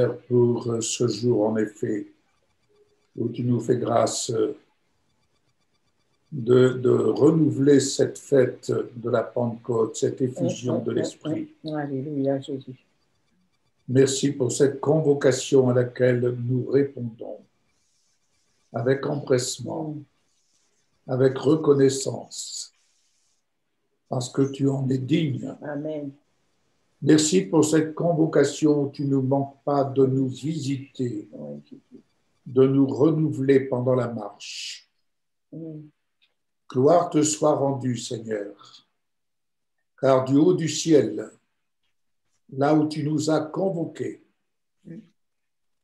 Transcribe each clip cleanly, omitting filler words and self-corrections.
Seigneur, pour ce jour, en effet, où tu nous fais grâce de renouveler cette fête de la Pentecôte, cette effusion de l'Esprit. Alléluia, Jésus. Merci pour cette convocation à laquelle nous répondons avec empressement, avec reconnaissance, parce que tu en es digne. Amen. Merci pour cette convocation où tu ne manques pas de nous visiter, de nous renouveler pendant la marche. Gloire te soit rendue, Seigneur, car du haut du ciel, là où tu nous as convoqués,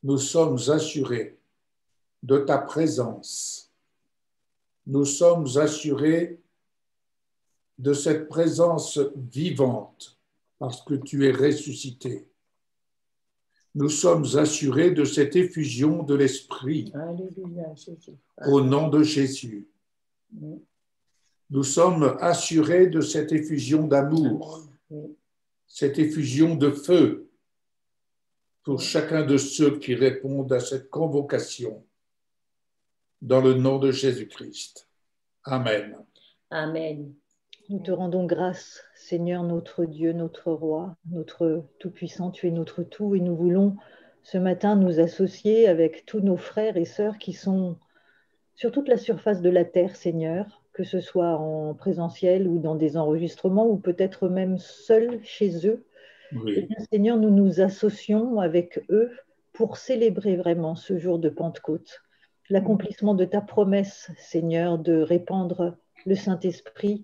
nous sommes assurés de ta présence. Nous sommes assurés de cette présence vivante parce que tu es ressuscité. Nous sommes assurés de cette effusion de l'Esprit. Alléluia, Jésus. Au nom de Jésus. Nous sommes assurés de cette effusion d'amour, cette effusion de feu pour chacun de ceux qui répondent à cette convocation dans le nom de Jésus-Christ. Amen. Amen. Nous te rendons grâce, Seigneur, notre Dieu, notre Roi, notre Tout-Puissant, tu es notre tout, et nous voulons ce matin nous associer avec tous nos frères et sœurs qui sont sur toute la surface de la terre, Seigneur, que ce soit en présentiel ou dans des enregistrements, ou peut-être même seuls chez eux. Oui. Et bien, Seigneur, nous nous associons avec eux pour célébrer vraiment ce jour de Pentecôte, l'accomplissement de ta promesse, Seigneur, de répandre le Saint-Esprit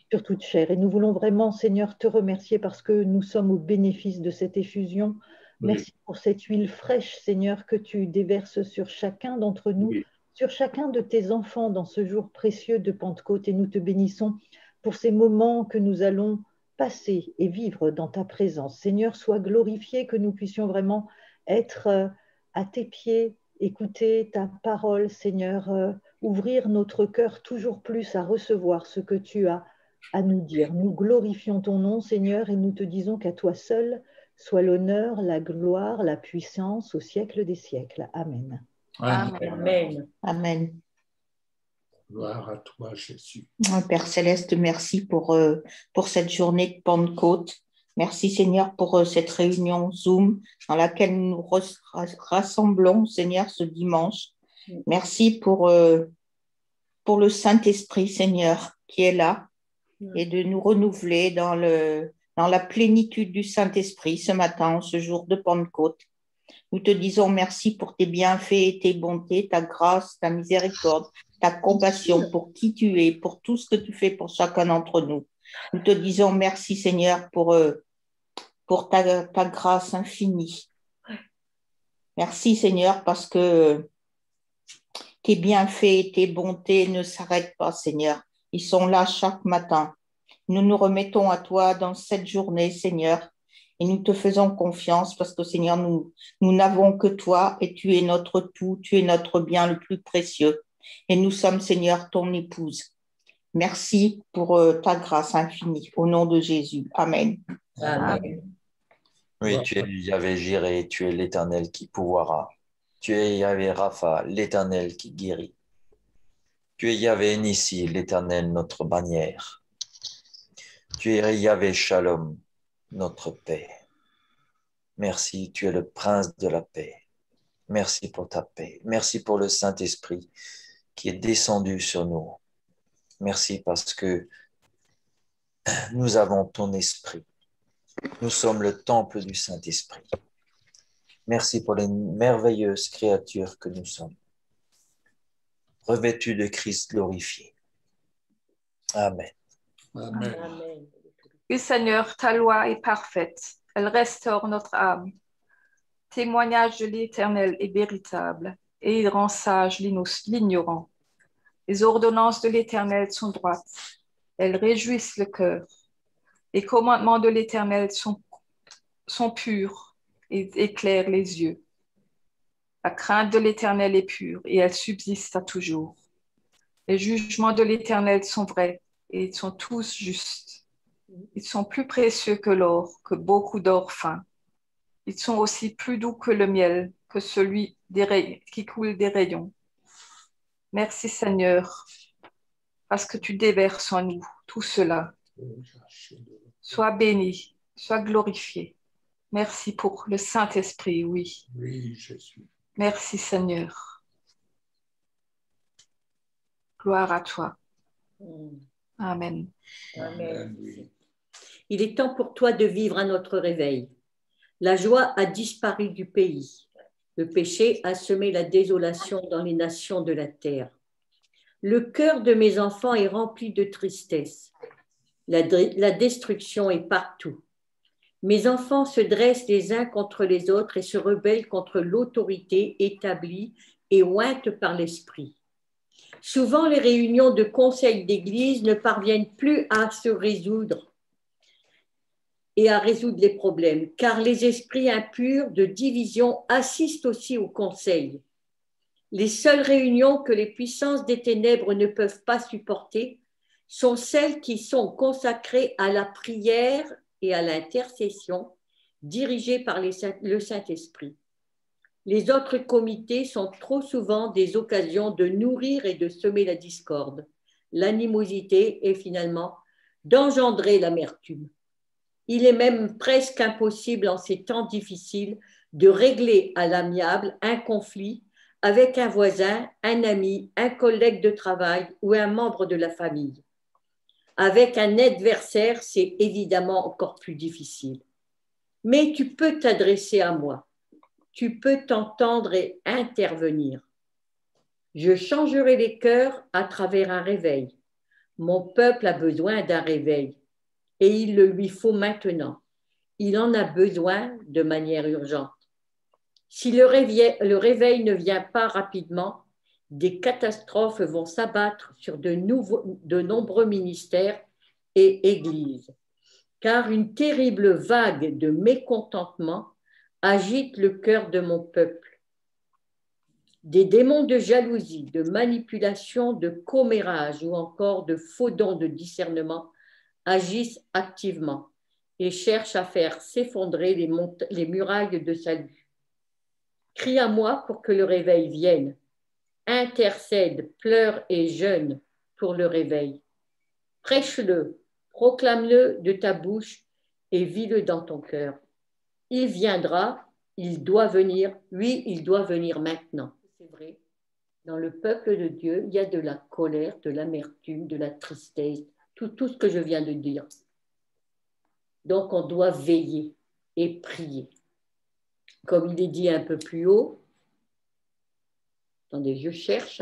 sur toute chair. Et nous voulons vraiment, Seigneur, te remercier parce que nous sommes au bénéfice de cette effusion. Merci pour cette huile fraîche, Seigneur, que tu déverses sur chacun d'entre nous, sur chacun de tes enfants dans ce jour précieux de Pentecôte. Et nous te bénissons pour ces moments que nous allons passer et vivre dans ta présence. Seigneur, sois glorifié, que nous puissions vraiment être à tes pieds, écouter ta parole, Seigneur, ouvrir notre cœur toujours plus à recevoir ce que tu as à nous dire. Nous glorifions ton nom, Seigneur, et nous te disons qu'à toi seul soit l'honneur, la gloire, la puissance au siècle des siècles. Amen. Amen. Amen. Amen. Gloire à toi, Jésus. Père Céleste, merci pour cette journée de Pentecôte. Merci Seigneur pour cette réunion Zoom dans laquelle nous nous rassemblons, Seigneur, ce dimanche. Merci pour le Saint-Esprit, Seigneur, qui est là et de nous renouveler dans la plénitude du Saint-Esprit ce matin, ce jour de Pentecôte. Nous te disons merci pour tes bienfaits et tes bontés, ta grâce, ta miséricorde, ta compassion pour qui tu es, pour tout ce que tu fais pour chacun d'entre nous. Nous te disons merci, Seigneur, pour ta grâce infinie. Merci, Seigneur, parce que tes bienfaits et tes bontés ne s'arrêtent pas, Seigneur. Ils sont là chaque matin. Nous nous remettons à toi dans cette journée, Seigneur, et nous te faisons confiance parce que, Seigneur, nous n'avons que toi et tu es notre tout, tu es notre bien le plus précieux. Et nous sommes, Seigneur, ton épouse. Merci pour ta grâce infinie. Au nom de Jésus. Amen. Amen. Oui, tu es Yahvé Jireh, tu es l'Éternel qui pourvoira. Tu es Yahvé Rapha, l'Éternel qui guérit. Tu es Yahvé Nissi, l'Éternel, notre bannière. Tu es Yahvé Shalom, notre paix. Merci, tu es le prince de la paix. Merci pour ta paix. Merci pour le Saint-Esprit qui est descendu sur nous. Merci parce que nous avons ton esprit. Nous sommes le temple du Saint-Esprit. Merci pour les merveilleuses créatures que nous sommes, revêtues de Christ glorifié. Amen. Amen. Amen. Oui, Seigneur, ta loi est parfaite. Elle restaure notre âme. Témoignage de l'Éternel est véritable et il rend sage l'ignorant. Les ordonnances de l'Éternel sont droites. Elles réjouissent le cœur. Les commandements de l'Éternel sont purs et éclairent les yeux. La crainte de l'Éternel est pure et elle subsiste à toujours. Les jugements de l'Éternel sont vrais et ils sont tous justes. Ils sont plus précieux que l'or, que beaucoup d'or fin. Ils sont aussi plus doux que le miel, que celui qui coule des rayons. Merci Seigneur, parce que tu déverses en nous tout cela. Sois béni, sois glorifié. Merci pour le Saint-Esprit, oui. Oui, Jésus. Merci Seigneur. Gloire à toi. Amen. Amen, oui. Il est temps pour toi de vivre à notre réveil. La joie a disparu du pays. Le péché a semé la désolation dans les nations de la terre. Le cœur de mes enfants est rempli de tristesse. La destruction est partout. Mes enfants se dressent les uns contre les autres et se rebellent contre l'autorité établie et ointe par l'esprit. Souvent, les réunions de conseils d'église ne parviennent plus à se résoudre et à résoudre les problèmes, car les esprits impurs de division assistent aussi au conseil. Les seules réunions que les puissances des ténèbres ne peuvent pas supporter sont celles qui sont consacrées à la prière et à l'intercession, dirigées par le Saint-Esprit. Les autres comités sont trop souvent des occasions de nourrir et de semer la discorde, l'animosité et finalement d'engendrer l'amertume. Il est même presque impossible en ces temps difficiles de régler à l'amiable un conflit avec un voisin, un ami, un collègue de travail ou un membre de la famille. Avec un adversaire, c'est évidemment encore plus difficile. Mais tu peux t'adresser à moi. Tu peux t'entendre et intervenir. Je changerai les cœurs à travers un réveil. Mon peuple a besoin d'un réveil et il le lui faut maintenant. Il en a besoin de manière urgente. Si le réveil ne vient pas rapidement, des catastrophes vont s'abattre sur de nombreux ministères et églises, car une terrible vague de mécontentement agite le cœur de mon peuple. Des démons de jalousie, de manipulation, de commérage ou encore de faux dons de discernement agissent activement et cherchent à faire s'effondrer les murailles de salut. Crie à moi pour que le réveil vienne. Intercède, pleure et jeûne pour le réveil. Prêche-le, proclame-le de ta bouche et vis-le dans ton cœur. Il viendra, il doit venir, oui, il doit venir maintenant. C'est vrai, dans le peuple de Dieu, il y a de la colère, de l'amertume, de la tristesse, tout ce que je viens de dire. Donc, on doit veiller et prier. Comme il est dit un peu plus haut, attendez, je cherche,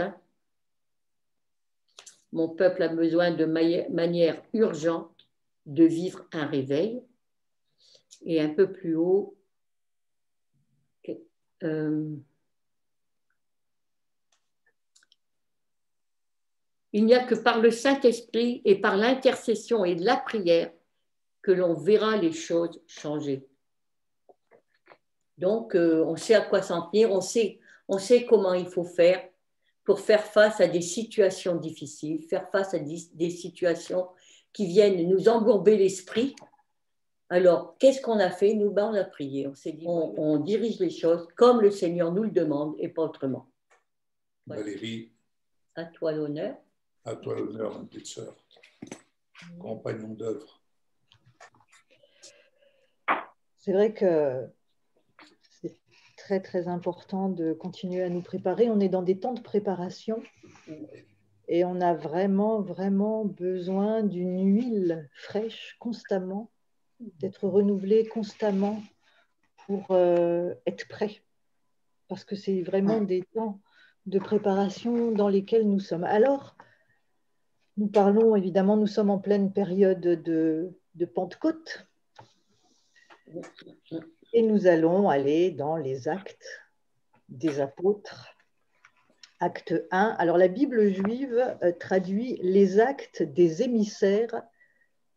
mon peuple a besoin de manière urgente de vivre un réveil. Et un peu plus haut, il n'y a que par le Saint-Esprit et par l'intercession et la prière que l'on verra les choses changer. Donc, on sait à quoi s'en tenir, on sait comment il faut faire pour faire face à des situations difficiles, faire face à des situations qui viennent nous embourber l'esprit. Alors, qu'est-ce qu'on a fait? Nous, on a prié, on s'est dit, on dirige les choses comme le Seigneur nous le demande et pas autrement. Valérie, à toi l'honneur. À toi l'honneur, ma petite sœur, compagnon d'œuvre. C'est vrai que c'est très, très important de continuer à nous préparer. On est dans des temps de préparation et on a vraiment, vraiment besoin d'une huile fraîche constamment, d'être renouvelée constamment pour être prêt. Parce que c'est vraiment des temps de préparation dans lesquels nous sommes. Alors, nous parlons évidemment, nous sommes en pleine période de Pentecôte. Et nous allons aller dans les actes des apôtres. Acte 1. Alors la Bible juive traduit les actes des émissaires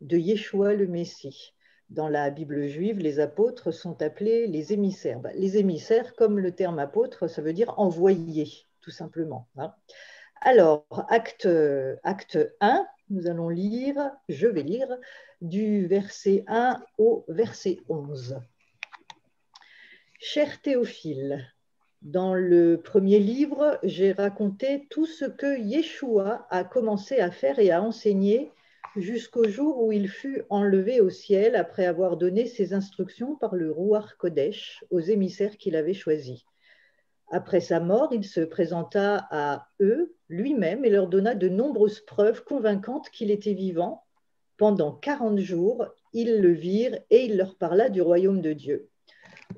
de Yeshua le Messie. Dans la Bible juive, les apôtres sont appelés les émissaires. Les émissaires, comme le terme apôtre, ça veut dire envoyé, tout simplement. Alors, acte 1, nous allons lire, je vais lire, du verset 1 au verset 11. Cher Théophile, dans le premier livre, j'ai raconté tout ce que Yeshua a commencé à faire et à enseigner jusqu'au jour où il fut enlevé au ciel après avoir donné ses instructions par le Ruach Kodesh aux émissaires qu'il avait choisis. Après sa mort, il se présenta à eux lui-même et leur donna de nombreuses preuves convaincantes qu'il était vivant. Pendant 40 jours, ils le virent et il leur parla du royaume de Dieu.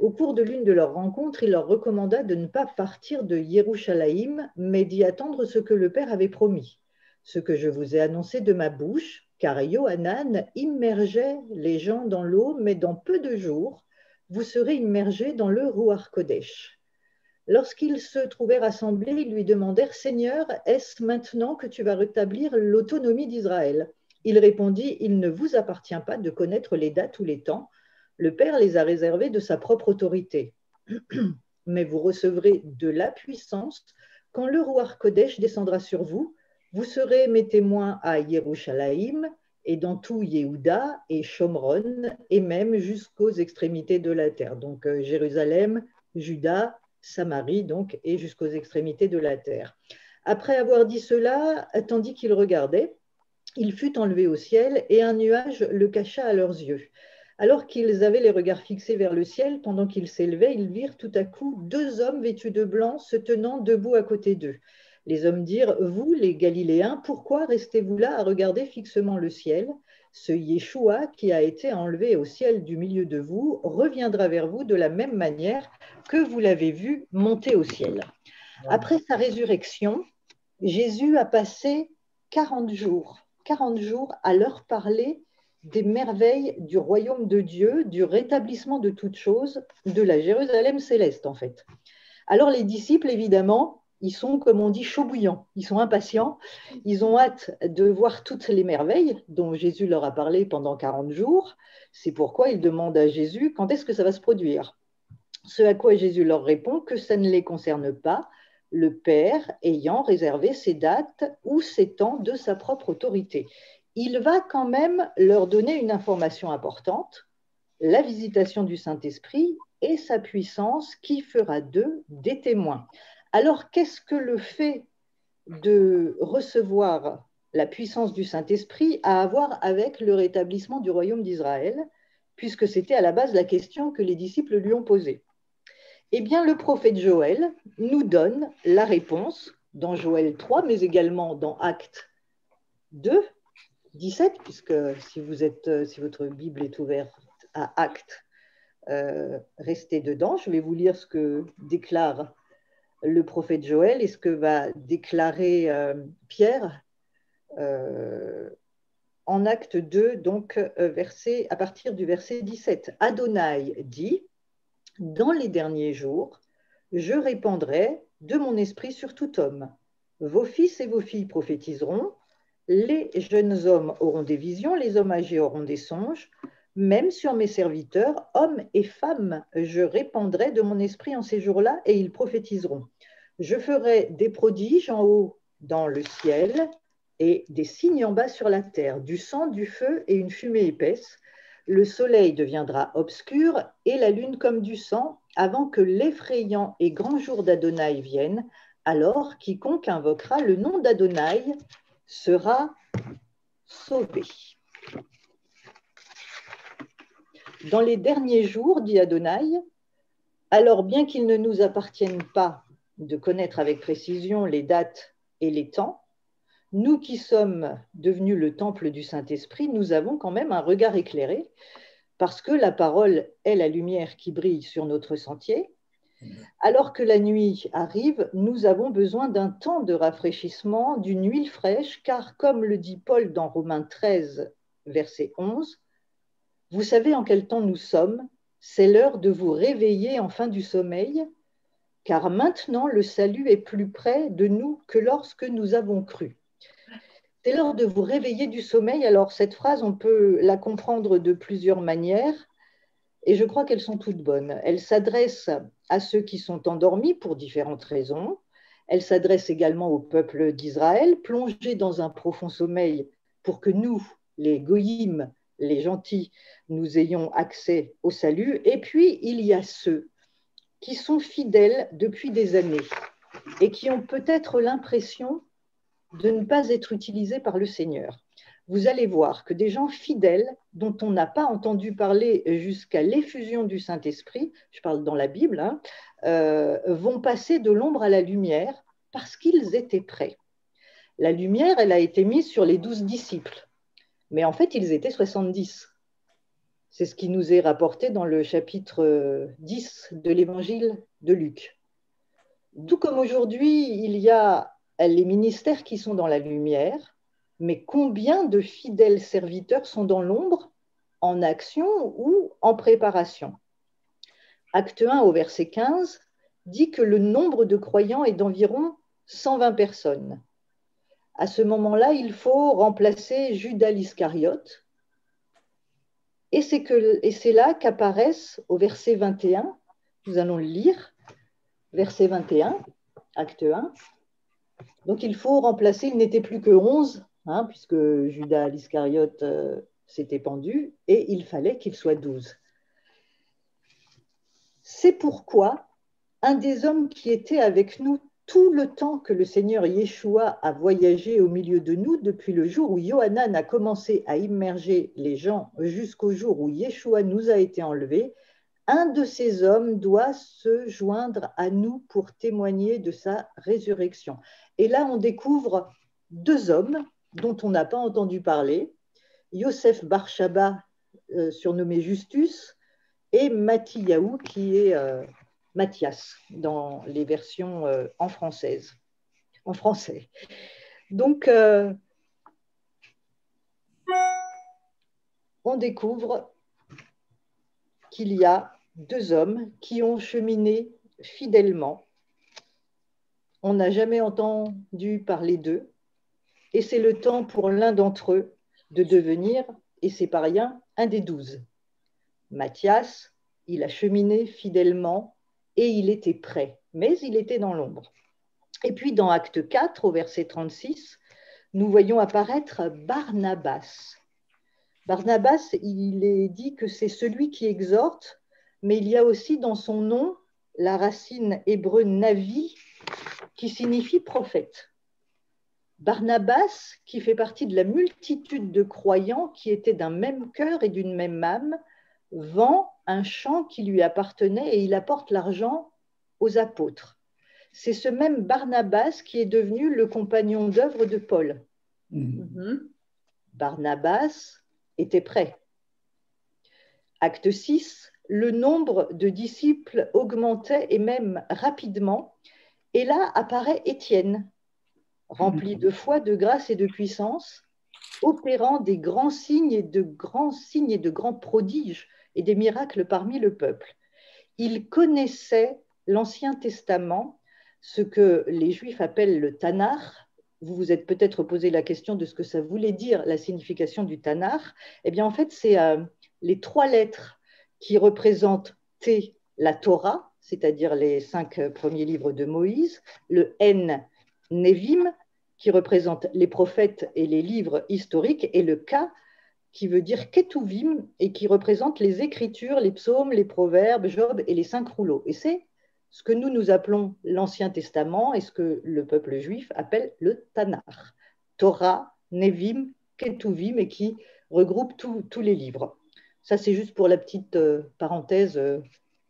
Au cours de l'une de leurs rencontres, il leur recommanda de ne pas partir de Yerushalayim, mais d'y attendre ce que le Père avait promis, ce que je vous ai annoncé de ma bouche, car Yohanan immergeait les gens dans l'eau, mais dans peu de jours, vous serez immergés dans le Ruach Kodesh. Lorsqu'ils se trouvaient rassemblés, ils lui demandèrent « Seigneur, est-ce maintenant que tu vas rétablir l'autonomie d'Israël ?» Il répondit « Il ne vous appartient pas de connaître les dates ou les temps. Le Père les a réservés de sa propre autorité. Mais vous recevrez de la puissance quand le Ruach Kodesh descendra sur vous. Vous serez mes témoins à Yerushalayim et dans tout Yehuda et Shomron et même jusqu'aux extrémités de la terre. » Donc Jérusalem, Juda, Samarie, donc, et jusqu'aux extrémités de la terre. Après avoir dit cela, tandis qu'il regardait, il fut enlevé au ciel et un nuage le cacha à leurs yeux. Alors qu'ils avaient les regards fixés vers le ciel, pendant qu'ils s'élevaient, ils virent tout à coup 2 hommes vêtus de blanc se tenant debout à côté d'eux. Les hommes dirent « Vous, les Galiléens, pourquoi restez-vous là à regarder fixement le ciel ? Ce Yeshua qui a été enlevé au ciel du milieu de vous reviendra vers vous de la même manière que vous l'avez vu monter au ciel. » Après sa résurrection, Jésus a passé 40 jours à leur parler des merveilles du royaume de Dieu, du rétablissement de toutes choses, de la Jérusalem céleste en fait. Alors les disciples, évidemment, ils sont, comme on dit, chauds bouillants, ils sont impatients, ils ont hâte de voir toutes les merveilles dont Jésus leur a parlé pendant 40 jours. C'est pourquoi ils demandent à Jésus quand est-ce que ça va se produire. Ce à quoi Jésus leur répond que ça ne les concerne pas, le Père ayant réservé ces dates ou ces temps de sa propre autorité. Il va quand même leur donner une information importante, la visitation du Saint-Esprit et sa puissance qui fera d'eux des témoins. Alors, qu'est-ce que le fait de recevoir la puissance du Saint-Esprit a à voir avec le rétablissement du royaume d'Israël, puisque c'était à la base la question que les disciples lui ont posée? Eh bien, le prophète Joël nous donne la réponse dans Joël 3, mais également dans Actes 2, 17, puisque si votre Bible est ouverte à Actes, restez dedans. Je vais vous lire ce que déclare le prophète Joël et ce que va déclarer Pierre en Acte 2, donc à partir du verset 17. Adonai dit, « Dans les derniers jours, je répandrai de mon esprit sur tout homme. Vos fils et vos filles prophétiseront, les jeunes hommes auront des visions, les hommes âgés auront des songes. Même sur mes serviteurs, hommes et femmes, je répandrai de mon esprit en ces jours-là et ils prophétiseront. Je ferai des prodiges en haut dans le ciel et des signes en bas sur la terre, du sang, du feu et une fumée épaisse. Le soleil deviendra obscur et la lune comme du sang avant que l'effrayant et grand jour d'Adonai vienne. Alors, quiconque invoquera le nom d'Adonai sera sauvé. » Dans les derniers jours, dit Adonai, alors bien qu'il ne nous appartienne pas de connaître avec précision les dates et les temps, nous qui sommes devenus le temple du Saint-Esprit, nous avons quand même un regard éclairé parce que la parole est la lumière qui brille sur notre sentier. Alors que la nuit arrive, nous avons besoin d'un temps de rafraîchissement, d'une huile fraîche, car comme le dit Paul dans Romains 13, verset 11, « Vous savez en quel temps nous sommes, c'est l'heure de vous réveiller enfin du sommeil, car maintenant le salut est plus près de nous que lorsque nous avons cru. » C'est l'heure de vous réveiller du sommeil. Alors cette phrase, on peut la comprendre de plusieurs manières et je crois qu'elles sont toutes bonnes. Elle s'adresse à ceux qui sont endormis pour différentes raisons. Elle s'adresse également au peuple d'Israël, plongé dans un profond sommeil pour que nous, les goyim, les gentils, nous ayons accès au salut. Et puis, il y a ceux qui sont fidèles depuis des années et qui ont peut-être l'impression de ne pas être utilisés par le Seigneur. Vous allez voir que des gens fidèles dont on n'a pas entendu parler jusqu'à l'effusion du Saint-Esprit, je parle dans la Bible, hein, vont passer de l'ombre à la lumière parce qu'ils étaient prêts. La lumière, elle a été mise sur les 12 disciples, mais en fait, ils étaient 70. C'est ce qui nous est rapporté dans le chapitre 10 de l'évangile de Luc. Tout comme aujourd'hui, il y a les ministères qui sont dans la lumière, mais combien de fidèles serviteurs sont dans l'ombre, en action ou en préparation? Acte 1 au verset 15 dit que le nombre de croyants est d'environ 120 personnes. À ce moment-là, il faut remplacer Judas l'Iscariote. Et c'est là qu'apparaissent au verset 21, nous allons le lire, verset 21, acte 1. Donc il faut remplacer, il n'était plus que 11, hein, puisque Judas l'Iscariote s'était pendu, et il fallait qu'il soit 12. C'est pourquoi un des hommes qui était avec nous tout le temps que le Seigneur Yeshua a voyagé au milieu de nous, depuis le jour où Yohanan a commencé à immerger les gens jusqu'au jour où Yeshua nous a été enlevé, un de ces hommes doit se joindre à nous pour témoigner de sa résurrection. Et là, on découvre deux hommes dont on n'a pas entendu parler, Yosef Bar Shaba, surnommé Justus, et Mathiyahu, qui est Matthias, dans les versions en français. Donc, on découvre qu'il y a deux hommes qui ont cheminé fidèlement. On n'a jamais entendu parler d'eux, et c'est le temps pour l'un d'entre eux de devenir, et c'est pas rien, un des 12. Matthias, il a cheminé fidèlement et il était prêt, mais il était dans l'ombre. Et puis dans Acte 4, au verset 36, nous voyons apparaître Barnabas. Barnabas, il est dit que c'est celui qui exhorte, mais il y a aussi dans son nom la racine hébreu navi, qui signifie prophète. Barnabas, qui fait partie de la multitude de croyants qui étaient d'un même cœur et d'une même âme, vend un champ qui lui appartenait et il apporte l'argent aux apôtres. C'est ce même Barnabas qui est devenu le compagnon d'œuvre de Paul. Barnabas était prêt. Acte 6, le nombre de disciples augmentait et même rapidement. Et là apparaît Étienne, rempli de foi, de grâce et de puissance, opérant des grands signes et de grands prodiges et des miracles parmi le peuple. Il connaissait l'Ancien Testament, ce que les Juifs appellent le Tanakh. Vous vous êtes peut-être posé la question de ce que ça voulait dire, la signification du Tanakh. Eh bien, en fait, c'est les 3 lettres qui représentent T, la Torah, c'est-à-dire les 5 premiers livres de Moïse, le N, Nevim, qui représente les prophètes et les livres historiques, et le K, qui veut dire Ketuvim, et qui représente les Écritures, les psaumes, les proverbes, Job et les 5 rouleaux. Et c'est ce que nous appelons l'Ancien Testament et ce que le peuple juif appelle le Tanakh. Torah, Nevim, Ketuvim, et qui regroupe tous les livres. Ça, c'est juste pour la petite parenthèse,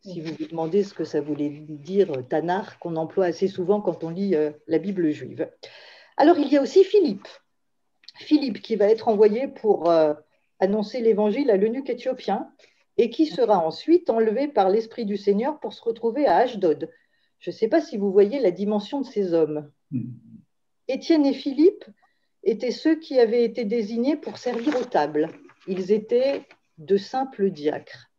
si vous vous demandez ce que ça voulait dire Tanakh, qu'on emploie assez souvent quand on lit la Bible juive. Alors, il y a aussi Philippe. Philippe qui va être envoyé pour annoncer l'évangile à l'eunuque éthiopien et qui sera ensuite enlevé par l'Esprit du Seigneur pour se retrouver à Ashdod. Je ne sais pas si vous voyez la dimension de ces hommes. Étienne et Philippe étaient ceux qui avaient été désignés pour servir aux tables. Ils étaient de simples diacres.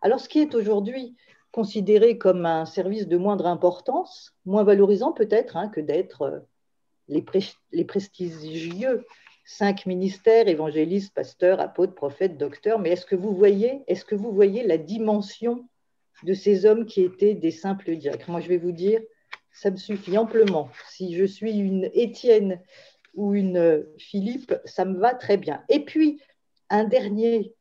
Alors, ce qui est aujourd'hui considéré comme un service de moindre importance, moins valorisant peut-être que d'être les prestigieux 5 ministères, évangélistes, pasteurs, apôtres, prophètes, docteurs, mais est-ce que vous voyez la dimension de ces hommes qui étaient des simples diacres? Moi, je vais vous dire, ça me suffit amplement. Si je suis une Étienne ou une Philippe, ça me va très bien. Et puis, un dernier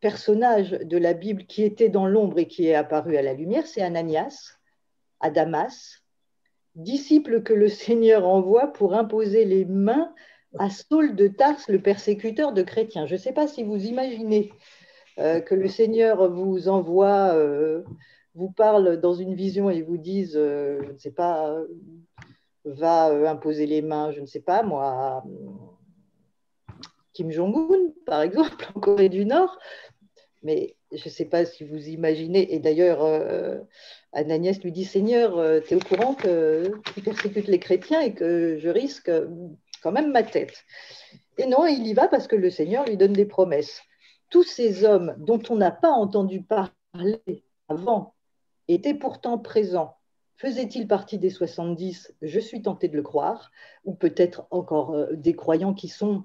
personnage de la Bible qui était dans l'ombre et qui est apparu à la lumière, c'est Ananias, à Damas, disciple que le Seigneur envoie pour imposer les mains à Saul de Tarse, le persécuteur de chrétiens. Je ne sais pas si vous imaginez que le Seigneur vous envoie, vous parle dans une vision et vous dise, je ne sais pas, va imposer les mains, je ne sais pas moi, à Kim Jong-un, par exemple, en Corée du Nord. Mais je ne sais pas si vous imaginez, et d'ailleurs, Ananias lui dit, Seigneur, tu es au courant que tu persécutes les chrétiens et que je risque quand même ma tête. Et non, il y va parce que le Seigneur lui donne des promesses. Tous ces hommes dont on n'a pas entendu parler avant étaient pourtant présents. Faisaient-ils partie des 70? Je suis tentée de le croire, ou peut-être encore des croyants qui sont...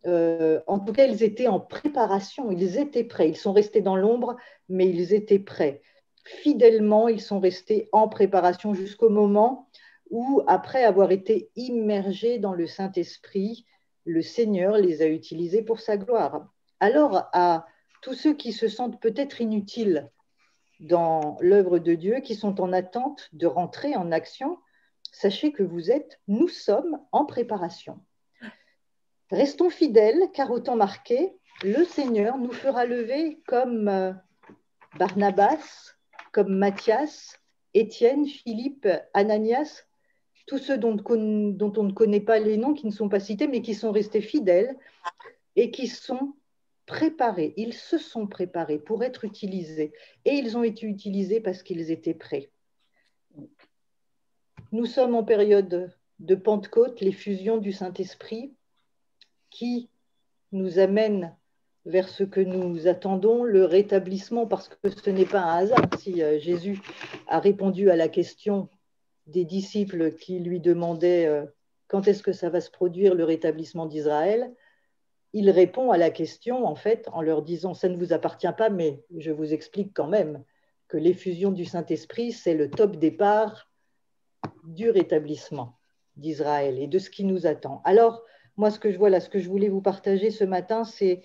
en tout cas, ils étaient en préparation, ils étaient prêts. Ils sont restés dans l'ombre, mais ils étaient prêts. Fidèlement, ils sont restés en préparation jusqu'au moment où, après avoir été immergés dans le Saint-Esprit, le Seigneur les a utilisés pour sa gloire. Alors, à tous ceux qui se sentent peut-être inutiles dans l'œuvre de Dieu, qui sont en attente de rentrer en action, sachez que nous sommes en préparation. Restons fidèles, car au temps marqué, le Seigneur nous fera lever comme Barnabas, comme Matthias, Étienne, Philippe, Ananias, tous ceux dont on ne connaît pas les noms, qui ne sont pas cités, mais qui sont restés fidèles et qui sont préparés. Ils se sont préparés pour être utilisés. Et ils ont été utilisés parce qu'ils étaient prêts. Nous sommes en période de Pentecôte, l'effusion du Saint-Esprit, qui nous amène vers ce que nous attendons, le rétablissement, parce que ce n'est pas un hasard si Jésus a répondu à la question des disciples qui lui demandaient quand est-ce que ça va se produire, le rétablissement d'Israël. Il répond à la question, en fait, en leur disant, ça ne vous appartient pas, mais je vous explique quand même que l'effusion du Saint-Esprit, c'est le top départ du rétablissement d'Israël et de ce qui nous attend. Alors, moi, ce que je vois là, ce que je voulais vous partager ce matin, c'est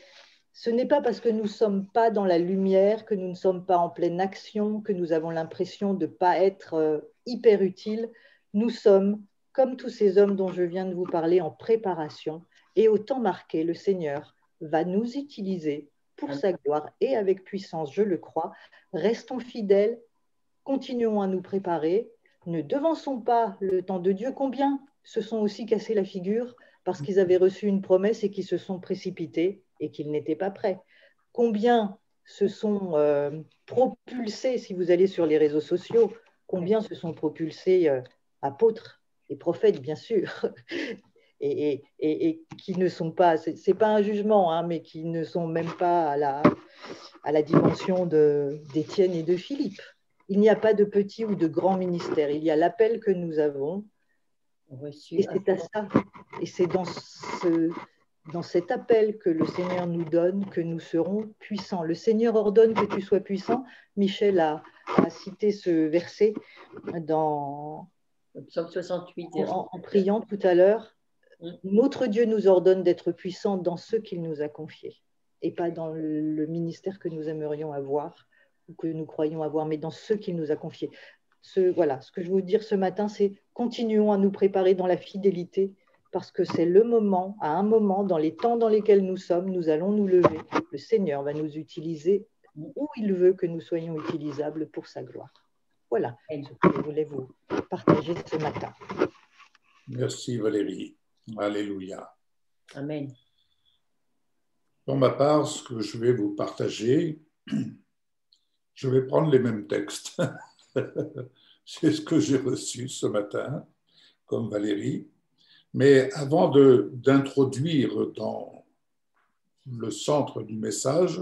ce n'est pas parce que nous ne sommes pas dans la lumière, que nous ne sommes pas en pleine action, que nous avons l'impression de ne pas être hyper utiles. Nous sommes, comme tous ces hommes dont je viens de vous parler, en préparation. Et au temps marqué, le Seigneur va nous utiliser pour sa gloire et avec puissance, je le crois. Restons fidèles, continuons à nous préparer, ne devançons pas le temps de Dieu. Combien se sont aussi cassés la figure parce qu'ils avaient reçu une promesse et qu'ils se sont précipités et qu'ils n'étaient pas prêts? Combien se sont propulsés, si vous allez sur les réseaux sociaux, combien se sont propulsés apôtres et prophètes, bien sûr, et qui ne sont pas, c'est pas un jugement, hein, mais qui ne sont même pas à la dimension d'Étienne et de Philippe. Il n'y a pas de petit ou de grand ministère, il y a l'appel que nous avons. Et c'est à ça, et c'est dans cet appel que le Seigneur nous donne que nous serons puissants. Le Seigneur ordonne que tu sois puissant. Michel a cité ce verset dans Psaume 68, en priant tout à l'heure. Notre Dieu nous ordonne d'être puissants dans ce qu'il nous a confié, et pas dans le ministère que nous aimerions avoir ou que nous croyons avoir, mais dans ce qu'il nous a confié. Voilà, ce que je veux vous dire ce matin, c'est continuons à nous préparer dans la fidélité, parce que c'est le moment, à un moment, dans les temps dans lesquels nous sommes, nous allons nous lever. Le Seigneur va nous utiliser où il veut que nous soyons utilisables pour sa gloire. Voilà ce que je voulais vous partager ce matin. Merci Valérie. Alléluia. Amen. Pour ma part, ce que je vais vous partager, je vais prendre les mêmes textes. C'est ce que j'ai reçu ce matin, comme Valérie. Mais avant d'introduire dans le centre du message,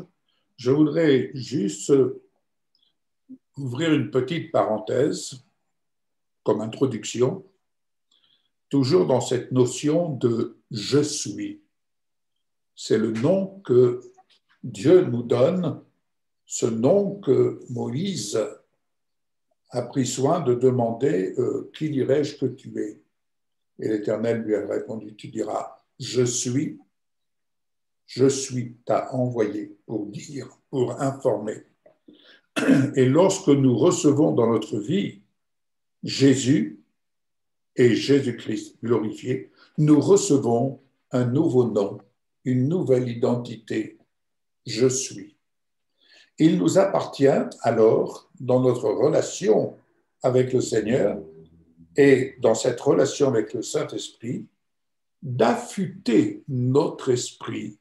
je voudrais juste ouvrir une petite parenthèse comme introduction, toujours dans cette notion de « je suis ». C'est le nom que Dieu nous donne, ce nom que Moïse a pris soin de demander « Qui dirais-je que tu es ?» Et l'Éternel lui a répondu « Tu diras « Je suis ». je suis t'a envoyé pour dire, pour informer. Et lorsque nous recevons dans notre vie Jésus et Jésus-Christ glorifié, nous recevons un nouveau nom, une nouvelle identité. Je suis. Il nous appartient alors, dans notre relation avec le Seigneur et dans cette relation avec le Saint-Esprit, d'affûter notre esprit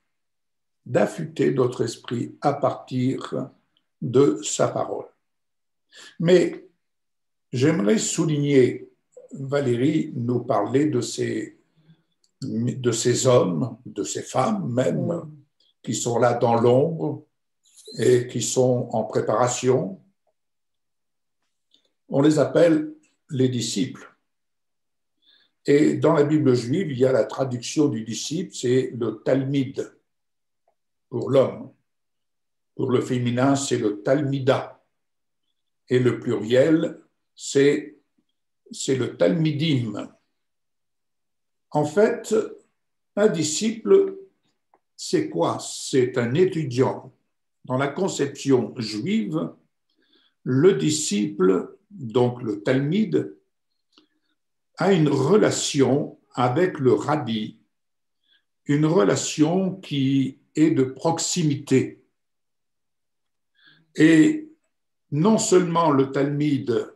à partir de sa parole. Mais j'aimerais souligner, Valérie nous parlait de ces hommes, de ces femmes même, qui sont là dans l'ombre et qui sont en préparation. On les appelle les disciples. Et dans la Bible juive, il y a la traduction du disciple, c'est le talmid pour l'homme. Pour le féminin, c'est le talmida. Et le pluriel, c'est le talmidim. En fait, un disciple, c'est quoi? C'est un étudiant. Dans la conception juive, le disciple, donc le talmid, a une relation avec le rabbi, une relation qui est de proximité. Et non seulement le talmid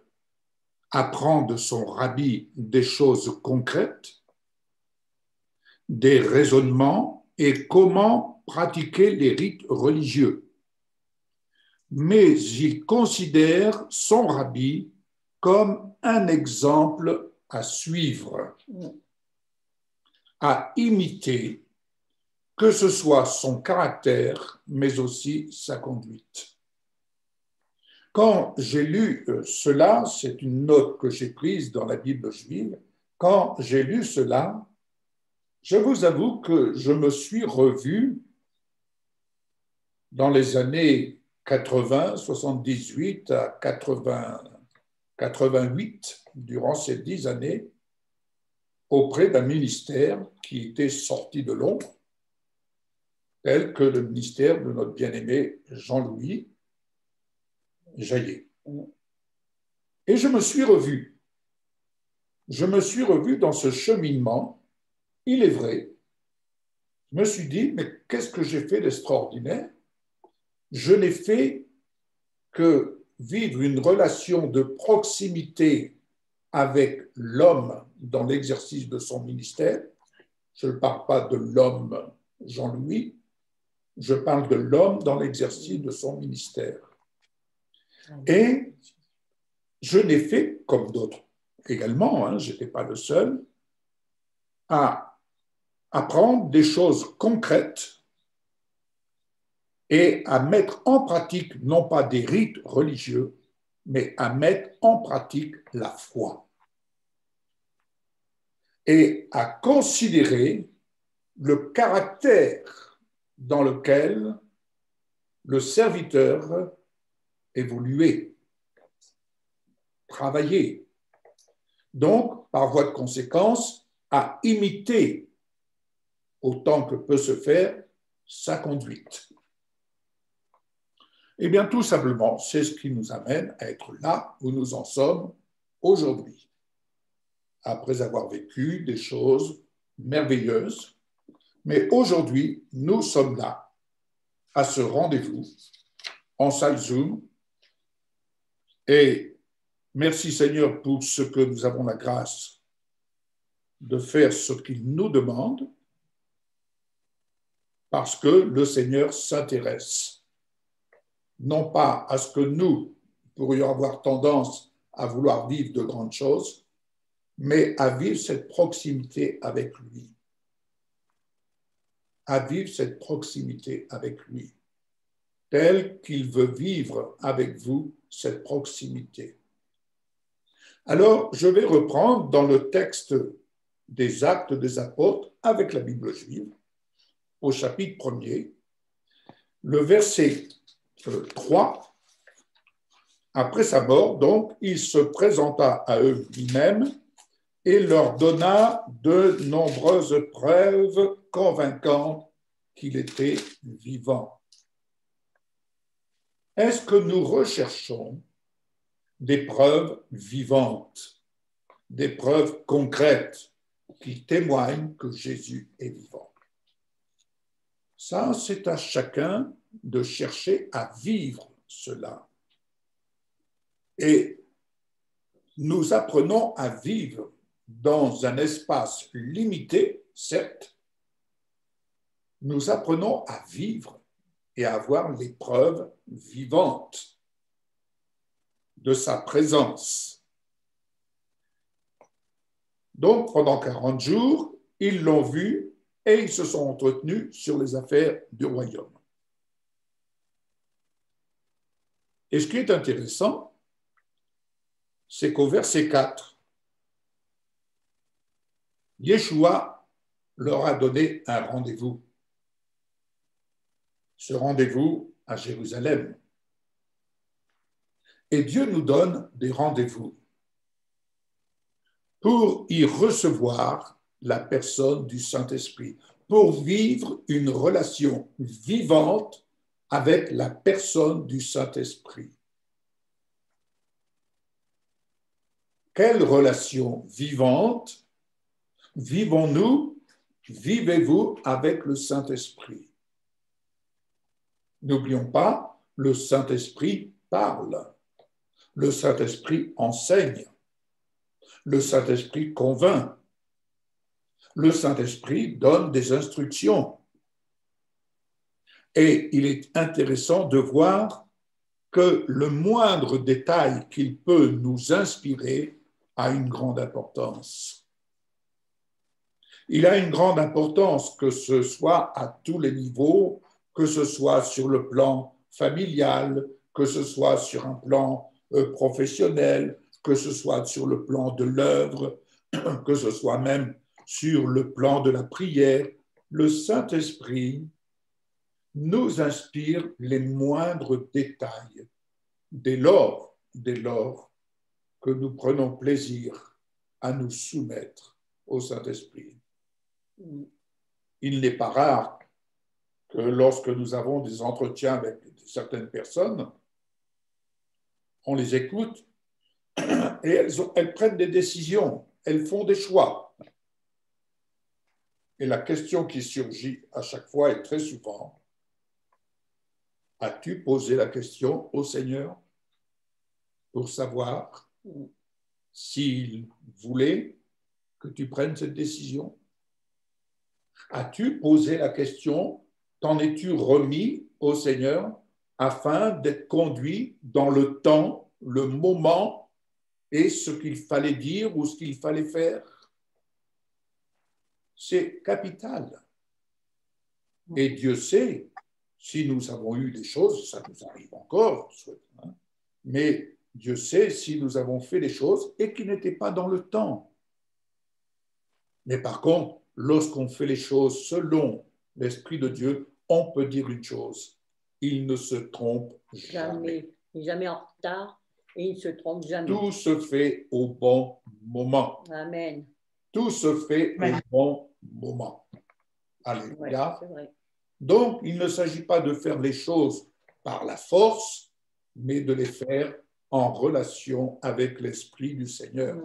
apprend de son rabbi des choses concrètes, des raisonnements et comment pratiquer les rites religieux, mais il considère son rabbi comme un exemple à suivre, à imiter, que ce soit son caractère, mais aussi sa conduite. Quand j'ai lu cela, c'est une note que j'ai prise dans la Bible juive, quand j'ai lu cela, je vous avoue que je me suis revu dans les années 80, 78 à 80, 88, durant ces 10 années, auprès d'un ministère qui était sorti de l'ombre, tel que le ministère de notre bien-aimé Jean-Louis Jaillet. Et je me suis revu dans ce cheminement. Il est vrai, je me suis dit, mais qu'est-ce que j'ai fait d'extraordinaire? Je n'ai fait que vivre une relation de proximité avec l'homme dans l'exercice de son ministère. Je ne parle pas de l'homme Jean-Louis, je parle de l'homme dans l'exercice de son ministère. Et je n'ai fait, comme d'autres également, je n'étais pas le seul, à apprendre des choses concrètes et à mettre en pratique, non pas des rites religieux, mais à mettre en pratique la foi. Et à considérer le caractère dans lequel le serviteur évoluait, travaillait. Donc, par voie de conséquence, à imiter autant que peut se faire sa conduite. Eh bien, tout simplement, c'est ce qui nous amène à être là où nous en sommes aujourd'hui, après avoir vécu des choses merveilleuses. Mais aujourd'hui, nous sommes là, à ce rendez-vous, en salle Zoom. Et merci Seigneur pour ce que nous avons la grâce de faire ce qu'il nous demande, parce que le Seigneur s'intéresse, non pas à ce que nous pourrions avoir tendance à vouloir vivre de grandes choses, mais à vivre cette proximité avec lui. À vivre cette proximité avec lui, tel qu'il veut vivre avec vous cette proximité. Alors, je vais reprendre dans le texte des Actes des Apôtres avec la Bible juive, au chapitre 1er, le verset 3. Après sa mort, donc, il se présenta à eux lui-même et leur donna de nombreuses preuves convaincantes qu'il était vivant. Est-ce que nous recherchons des preuves vivantes, des preuves concrètes qui témoignent que Jésus est vivant? Ça, c'est à chacun de chercher à vivre cela. Et nous apprenons à vivre dans un espace limité, certes. Nous apprenons à vivre et à avoir les preuves vivantes de sa présence. Donc, pendant 40 jours, ils l'ont vu et ils se sont entretenus sur les affaires du royaume. Et ce qui est intéressant, c'est qu'au verset 4, Yeshua leur a donné un rendez-vous. Ce rendez-vous à Jérusalem. Et Dieu nous donne des rendez-vous pour y recevoir la personne du Saint-Esprit, pour vivre une relation vivante avec la personne du Saint-Esprit. Quelle relation vivante vivons-nous, vivez-vous avec le Saint-Esprit? N'oublions pas, le Saint-Esprit parle, le Saint-Esprit enseigne, le Saint-Esprit convainc, le Saint-Esprit donne des instructions. Et il est intéressant de voir que le moindre détail qu'il peut nous inspirer a une grande importance. Il a une grande importance, que ce soit à tous les niveaux, que ce soit sur le plan familial, que ce soit sur un plan professionnel, que ce soit sur le plan de l'œuvre, que ce soit même sur le plan de la prière. Le Saint-Esprit nous inspire les moindres détails dès lors que nous prenons plaisir à nous soumettre au Saint-Esprit. Il n'est pas rare que lorsque nous avons des entretiens avec certaines personnes, on les écoute et elles prennent des décisions, elles font des choix. Et la question qui surgit à chaque fois et très souvent, as-tu posé la question au Seigneur pour savoir s'il voulait que tu prennes cette décision? As-tu posé la question, t'en es-tu remis au Seigneur afin d'être conduit dans le temps, le moment et ce qu'il fallait dire ou ce qu'il fallait faire? C'est capital. Et Dieu sait, si nous avons eu des choses, ça nous arrive encore, mais Dieu sait si nous avons fait des choses et qui n'étaient pas dans le temps. Mais par contre, lorsqu'on fait les choses selon l'Esprit de Dieu, on peut dire une chose, il ne se trompe jamais. Il n'est jamais en retard et il ne se trompe jamais. Tout se fait au bon moment. Amen. Tout se fait au bon moment. Alléluia. Ouais, c'est vrai. Donc, il ne s'agit pas de faire les choses par la force, mais de les faire en relation avec l'Esprit du Seigneur.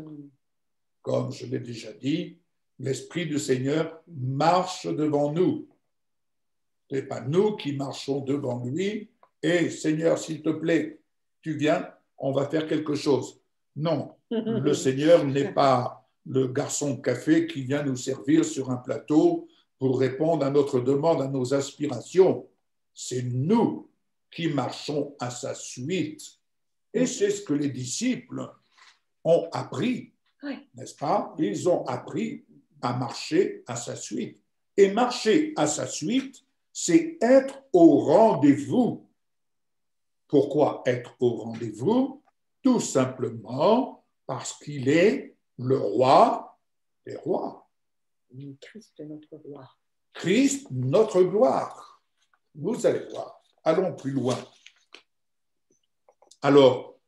Comme je l'ai déjà dit, l'Esprit du Seigneur marche devant nous. Ce n'est pas nous qui marchons devant lui et Seigneur, s'il te plaît, tu viens, on va faire quelque chose. Non, le Seigneur n'est pas le garçon de café qui vient nous servir sur un plateau pour répondre à notre demande, à nos aspirations. C'est nous qui marchons à sa suite. Et c'est ce que les disciples ont appris, n'est-ce pas? Ils ont appris à marcher à sa suite. Et marcher à sa suite, c'est être au rendez-vous. Pourquoi être au rendez-vous? Tout simplement parce qu'il est le roi des rois. Christ, notre roi. Christ, notre gloire. Vous allez voir. Allons plus loin. Alors,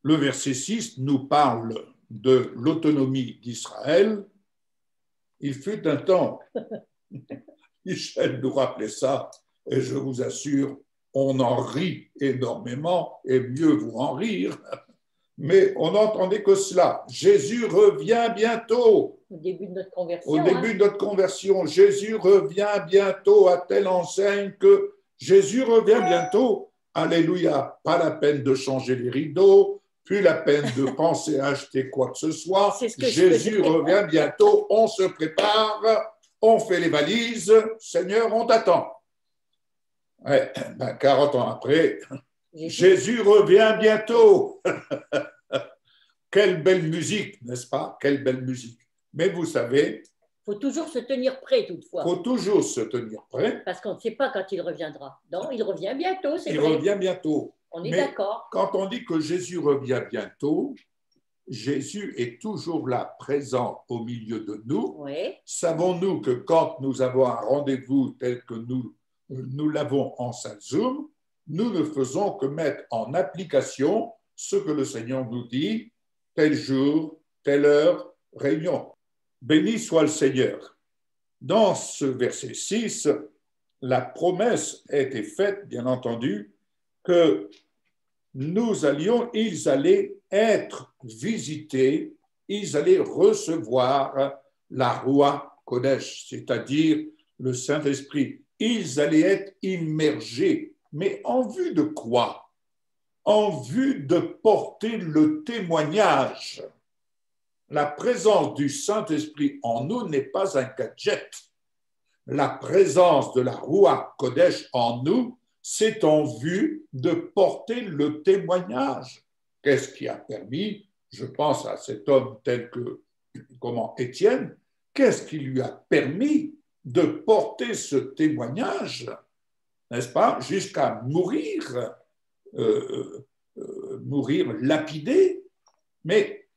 le verset 6 nous parle de l'autonomie d'Israël. Il fut un temps Michel nous rappelait ça, et je vous assure, on en rit énormément, et mieux vous en rire, mais on n'entendait que cela. Jésus revient bientôt. Au début de notre conversion. Au début de notre conversion, Jésus revient bientôt à telle enseigne que Jésus revient bientôt. Alléluia. Pas la peine de changer les rideaux, plus la peine de penser à acheter quoi que ce soit. Jésus revient bientôt. On se prépare, on fait les valises. Seigneur, on t'attend. Ouais, 40 ans après, Jésus revient bientôt. Quelle belle musique, n'est-ce pas? Quelle belle musique. Mais vous savez... Il faut toujours se tenir prêt, toutefois. Il faut toujours se tenir prêt. Parce qu'on ne sait pas quand il reviendra. Non, il revient bientôt, c'est vrai. Il revient bientôt. On est d'accord. Quand on dit que Jésus revient bientôt, Jésus est toujours là, présent au milieu de nous. Oui. Savons-nous que quand nous avons un rendez-vous tel que nous l'avons en salle Zoom, nous ne faisons que mettre en application ce que le Seigneur nous dit, tel jour, telle heure, réunion. Béni soit le Seigneur. Dans ce verset 6, la promesse a été faite, bien entendu, que ils allaient être visités, ils allaient recevoir la Roi Kodesh, c'est-à-dire le Saint-Esprit. Ils allaient être immergés. Mais en vue de quoi? En vue de porter le témoignage. La présence du Saint-Esprit en nous n'est pas un gadget. La présence de la Roi Kodesh en nous, c'est en vue de porter le témoignage. Qu'est-ce qui a permis, je pense à cet homme tel que, Étienne, qu'est-ce qui lui a permis de porter ce témoignage, n'est-ce pas, jusqu'à mourir, mourir lapidé, mais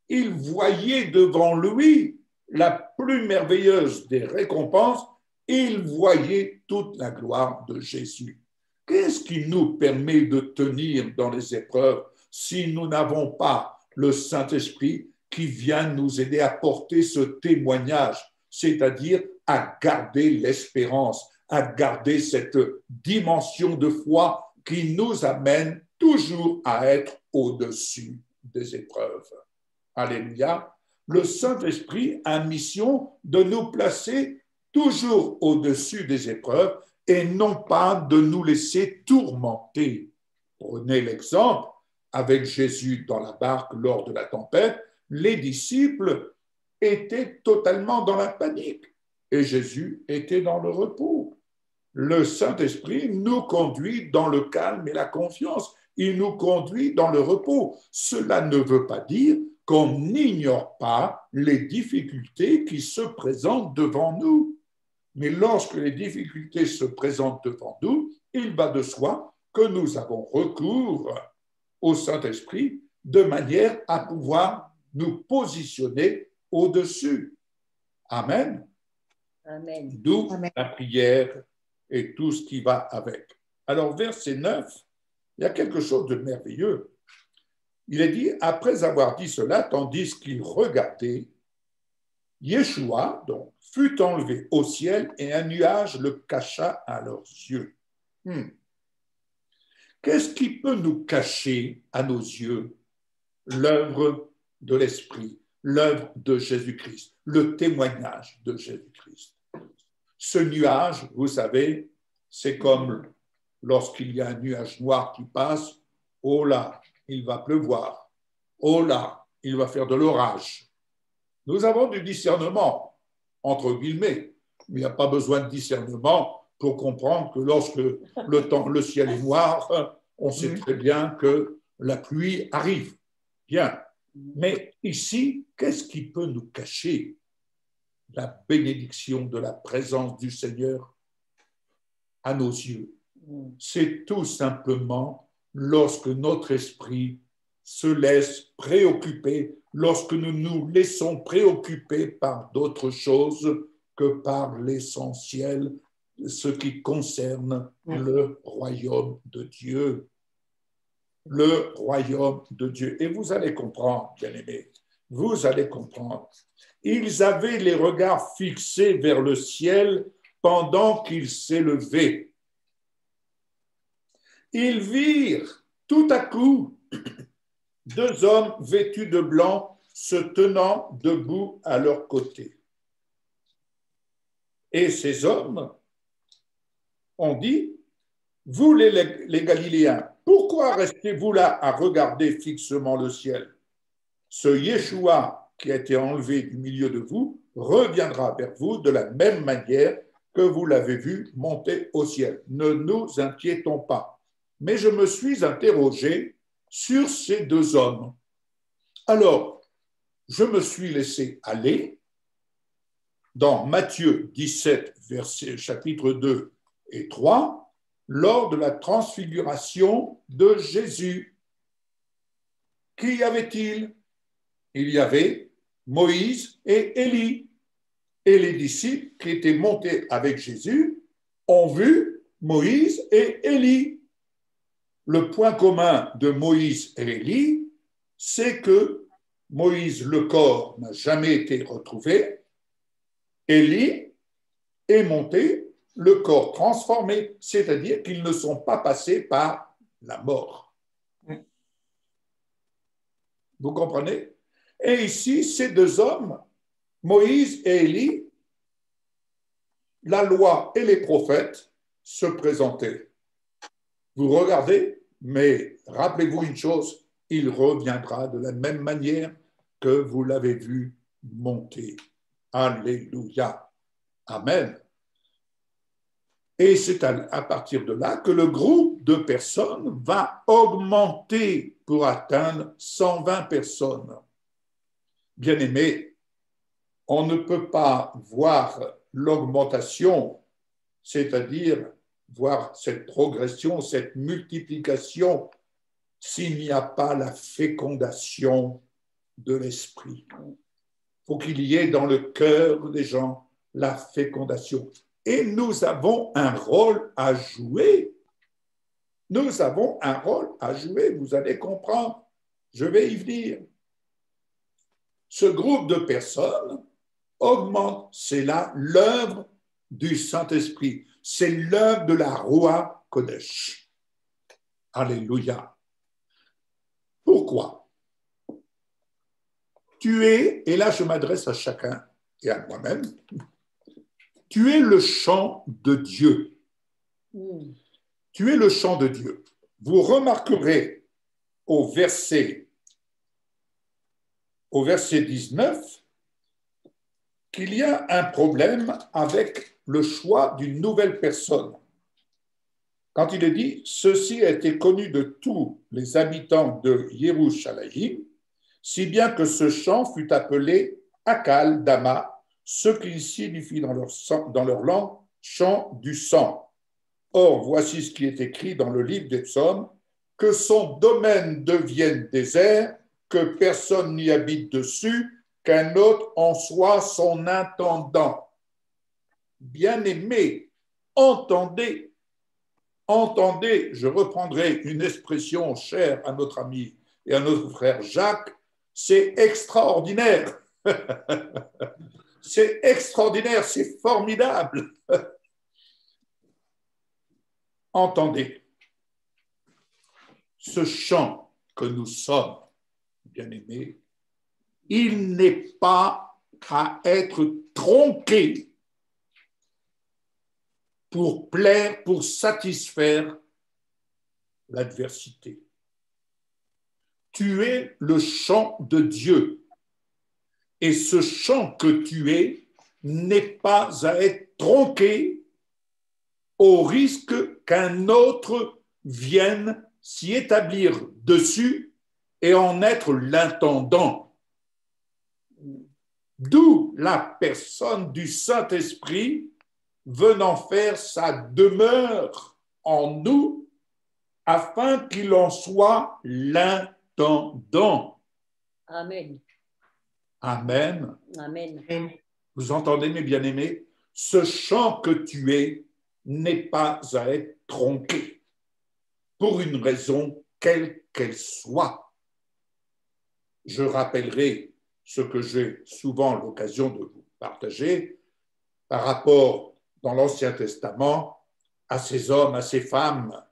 il voyait devant lui la plus merveilleuse des récompenses, il voyait toute la gloire de Jésus. Qu'est-ce qui nous permet de tenir dans les épreuves si nous n'avons pas le Saint-Esprit qui vient nous aider à porter ce témoignage, c'est-à-dire à garder l'espérance, à garder cette dimension de foi qui nous amène toujours à être au-dessus des épreuves. Alléluia. Le Saint-Esprit a mission de nous placer toujours au-dessus des épreuves et non pas de nous laisser tourmenter. Prenez l'exemple avec Jésus dans la barque lors de la tempête, les disciples étaient totalement dans la panique et Jésus était dans le repos. Le Saint-Esprit nous conduit dans le calme et la confiance. Il nous conduit dans le repos. Cela ne veut pas dire qu'on n'ignore pas les difficultés qui se présentent devant nous. Mais lorsque les difficultés se présentent devant nous, il va de soi que nous avons recours au Saint-Esprit de manière à pouvoir nous positionner au-dessus. Amen. Amen. D'où la prière et tout ce qui va avec. Alors, verset 9, il y a quelque chose de merveilleux. Il est dit, après avoir dit cela, tandis qu'ils regardaient, Yeshua, donc, fut enlevé au ciel et un nuage le cacha à leurs yeux. Qu'est-ce qui peut nous cacher à nos yeux l'œuvre de l'Esprit, l'œuvre de Jésus-Christ, le témoignage de Jésus-Christ? Ce nuage, vous savez, c'est comme lorsqu'il y a un nuage noir qui passe, oh là, il va pleuvoir, oh là, il va faire de l'orage. Nous avons du discernement, entre guillemets, mais il n'y a pas besoin de discernement pour comprendre que lorsque le ciel est noir, on sait très bien que la pluie arrive. Bien, mais ici, qu'est-ce qui peut nous cacher la bénédiction de la présence du Seigneur à nos yeux? C'est tout simplement lorsque notre esprit se laisse préoccuper, lorsque nous nous laissons préoccuper par d'autres choses que par l'essentiel, ce qui concerne le royaume de Dieu. Le royaume de Dieu. Et vous allez comprendre, bien-aimés, vous allez comprendre Ils avaient les regards fixés vers le ciel pendant qu'il s'élevait. Ils virent tout à coup 2 hommes vêtus de blanc se tenant debout à leur côté. Et ces hommes ont dit, « Vous les Galiléens, pourquoi restez-vous là à regarder fixement le ciel? Ce Yeshua qui a été enlevé du milieu de vous reviendra vers vous de la même manière que vous l'avez vu monter au ciel. Ne nous inquiétons pas. » Mais je me suis interrogé sur ces 2 hommes. Alors, je me suis laissé aller dans Matthieu 17, chapitre 2 et 3, lors de la transfiguration de Jésus. Qui y avait-il? Il y avait Moïse et Élie. Et les disciples qui étaient montés avec Jésus ont vu Moïse et Élie. Le point commun de Moïse et Élie, c'est que Moïse, le corps, n'a jamais été retrouvé. Élie est monté, le corps transformé, c'est-à-dire qu'ils ne sont pas passés par la mort. Vous comprenez? Et ici, ces 2 hommes, Moïse et Élie, la loi et les prophètes se présentaient. Vous regardez, mais rappelez-vous une chose, il reviendra de la même manière que vous l'avez vu monter. Alléluia. Amen. Et c'est à partir de là que le groupe de personnes va augmenter pour atteindre 120 personnes. Bien-aimés, on ne peut pas voir l'augmentation, c'est-à-dire voir cette progression, cette multiplication, s'il n'y a pas la fécondation de l'esprit. Il faut qu'il y ait dans le cœur des gens la fécondation. Et nous avons un rôle à jouer. Nous avons un rôle à jouer, vous allez comprendre. Je vais y venir. Ce groupe de personnes augmente, c'est là l'œuvre du Saint-Esprit. C'est l'œuvre de la Roi Kodesh. Alléluia. Pourquoi? Tu es, et là je m'adresse à chacun et à moi-même, tu es le champ de Dieu. Tu es le champ de Dieu. Vous remarquerez au verset 19 qu'il y a un problème avec le choix d'une nouvelle personne. Quand il est dit « Ceci a été connu de tous les habitants de Yerushalayim, si bien que ce champ fut appelé Akal Dama, ce qui signifie dans leur langue « champ du sang ». Or, voici ce qui est écrit dans le livre des psaumes, que son domaine devienne désert, que personne n'y habite dessus, qu'un autre en soit son intendant. Bien-aimés, entendez, je reprendrai une expression chère à notre ami et à notre frère Jacques, c'est extraordinaire. C'est extraordinaire, c'est formidable. Entendez, ce chant que nous sommes, bien-aimés, il n'est pas à être tronqué pour plaire, pour satisfaire l'adversité. Tu es le chant de Dieu. Et ce chant que tu es n'est pas à être tronqué au risque qu'un autre vienne s'y établir dessus et en être l'intendant. D'où la personne du Saint-Esprit venant faire sa demeure en nous afin qu'il en soit l'intendant. Amen. Amen. Amen. Vous entendez, mes bien-aimés? Ce chant que tu es n'est pas à être tronqué pour une raison quelle qu'elle soit. Je rappellerai ce que j'ai souvent l'occasion de vous partager par rapport dans l'Ancien Testament à ces hommes, à ces femmes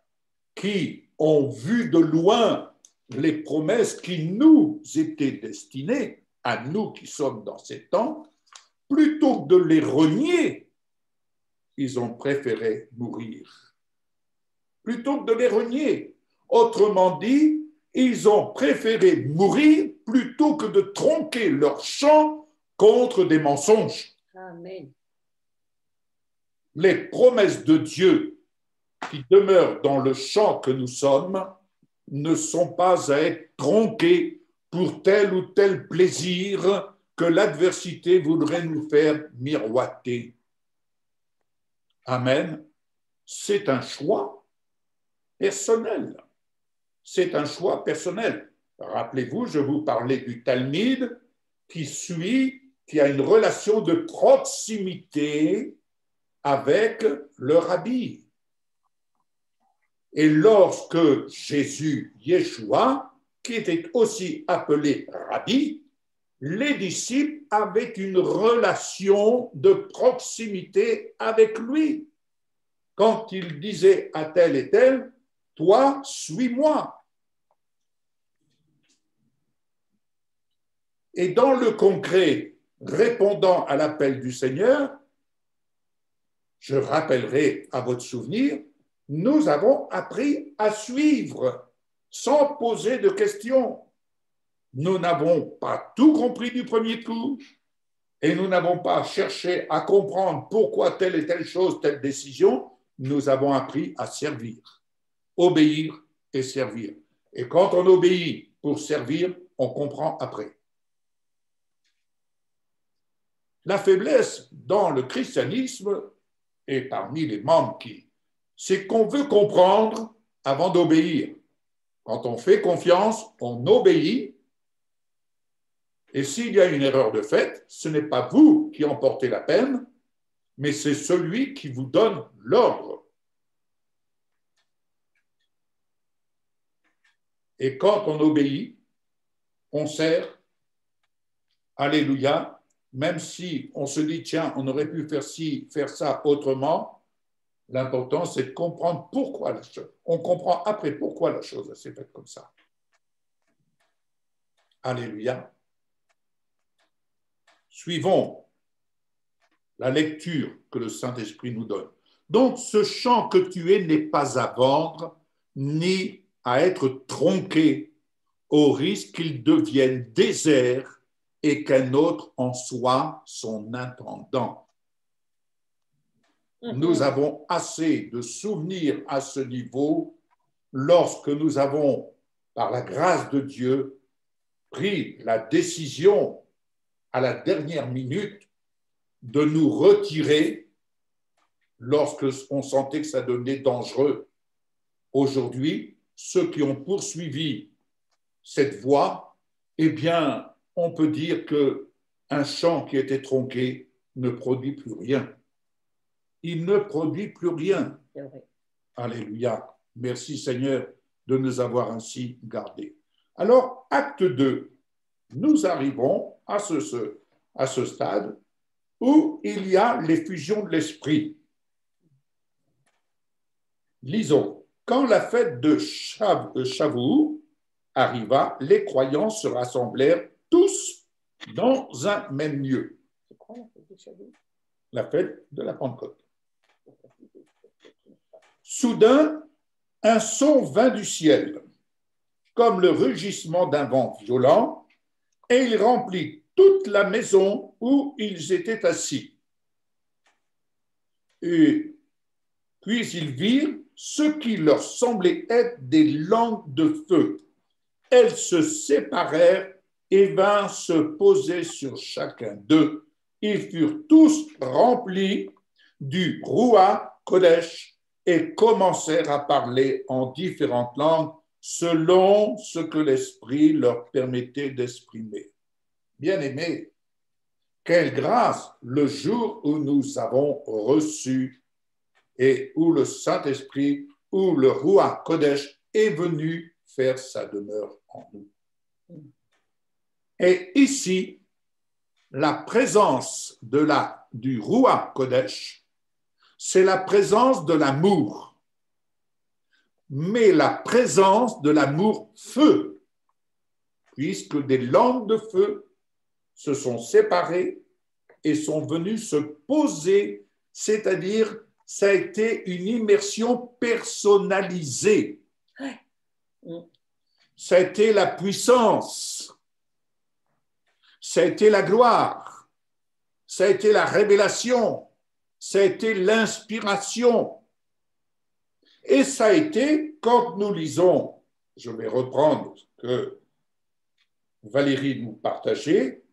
qui ont vu de loin les promesses qui nous étaient destinées, à nous qui sommes dans ces temps, plutôt que de les renier, ils ont préféré mourir. Plutôt que de les renier. Autrement dit, ils ont préféré mourir plutôt que de tronquer leur chant contre des mensonges. Amen. Les promesses de Dieu qui demeurent dans le champ que nous sommes ne sont pas à être tronquées pour tel ou tel plaisir que l'adversité voudrait nous faire miroiter. Amen. C'est un choix personnel. C'est un choix personnel. Rappelez-vous, je vous parlais du Talmide qui a une relation de proximité avec le rabbi. Et lorsque Jésus, Yeshua, qui était aussi appelé rabbi, les disciples avaient une relation de proximité avec lui. Quand il disait à tel et tel, toi, suis-moi. Et dans le concret, répondant à l'appel du Seigneur, je rappellerai à votre souvenir, nous avons appris à suivre sans poser de questions. Nous n'avons pas tout compris du premier coup et nous n'avons pas cherché à comprendre pourquoi telle et telle chose, telle décision. Nous avons appris à servir, obéir et servir. Et quand on obéit pour servir, on comprend après. La faiblesse dans le christianisme et parmi les membres c'est qu'on veut comprendre avant d'obéir. Quand on fait confiance, on obéit. Et s'il y a une erreur de fait, ce n'est pas vous qui en portez la peine, mais c'est celui qui vous donne l'ordre. Et quand on obéit, on sert. Alléluia. Même si on se dit, tiens, on aurait pu faire ci, faire ça autrement, l'important, c'est de comprendre pourquoi la chose. On comprend après pourquoi la chose s'est faite comme ça. Alléluia. Suivons la lecture que le Saint-Esprit nous donne. Donc, ce champ que tu es n'est pas à vendre, ni à être tronqué, au risque qu'il devienne désert et qu'un autre en soit son intendant. Nous avons assez de souvenirs à ce niveau lorsque nous avons, par la grâce de Dieu, pris la décision à la dernière minute de nous retirer lorsque on sentait que ça devenait dangereux. Aujourd'hui, ceux qui ont poursuivi cette voie, eh bien, on peut dire qu'un champ qui était tronqué ne produit plus rien. Il ne produit plus rien. Alléluia. Merci Seigneur de nous avoir ainsi gardés. Alors, acte 2, nous arrivons à ce stade où il y a l'effusion de l'esprit. Lisons. Quand la fête de Shavuot arriva, les croyants se rassemblèrent tous dans un même lieu. C'est quoi la fête de Shavuot? La fête de la Pentecôte. Soudain, un son vint du ciel, comme le rugissement d'un vent violent, et il remplit toute la maison où ils étaient assis. Et puis ils virent ce qui leur semblait être des langues de feu. Elles se séparèrent et vinrent se poser sur chacun d'eux. Ils furent tous remplis du Ruach Kodesh et commencèrent à parler en différentes langues selon ce que l'Esprit leur permettait d'exprimer. Bien-aimés, quelle grâce le jour où nous avons reçu et où le Saint-Esprit, où le Ruach Kodesh est venu faire sa demeure en nous. Et ici, la présence du Ruach Kodesh, c'est la présence de l'amour, mais la présence de l'amour feu, puisque des langues de feu se sont séparées et sont venues se poser, c'est-à-dire ça a été une immersion personnalisée. Ça a été la puissance, ça a été la gloire, ça a été la révélation, ça a été l'inspiration. Et ça a été, quand nous lisons, je vais reprendre ce que Valérie nous partageait,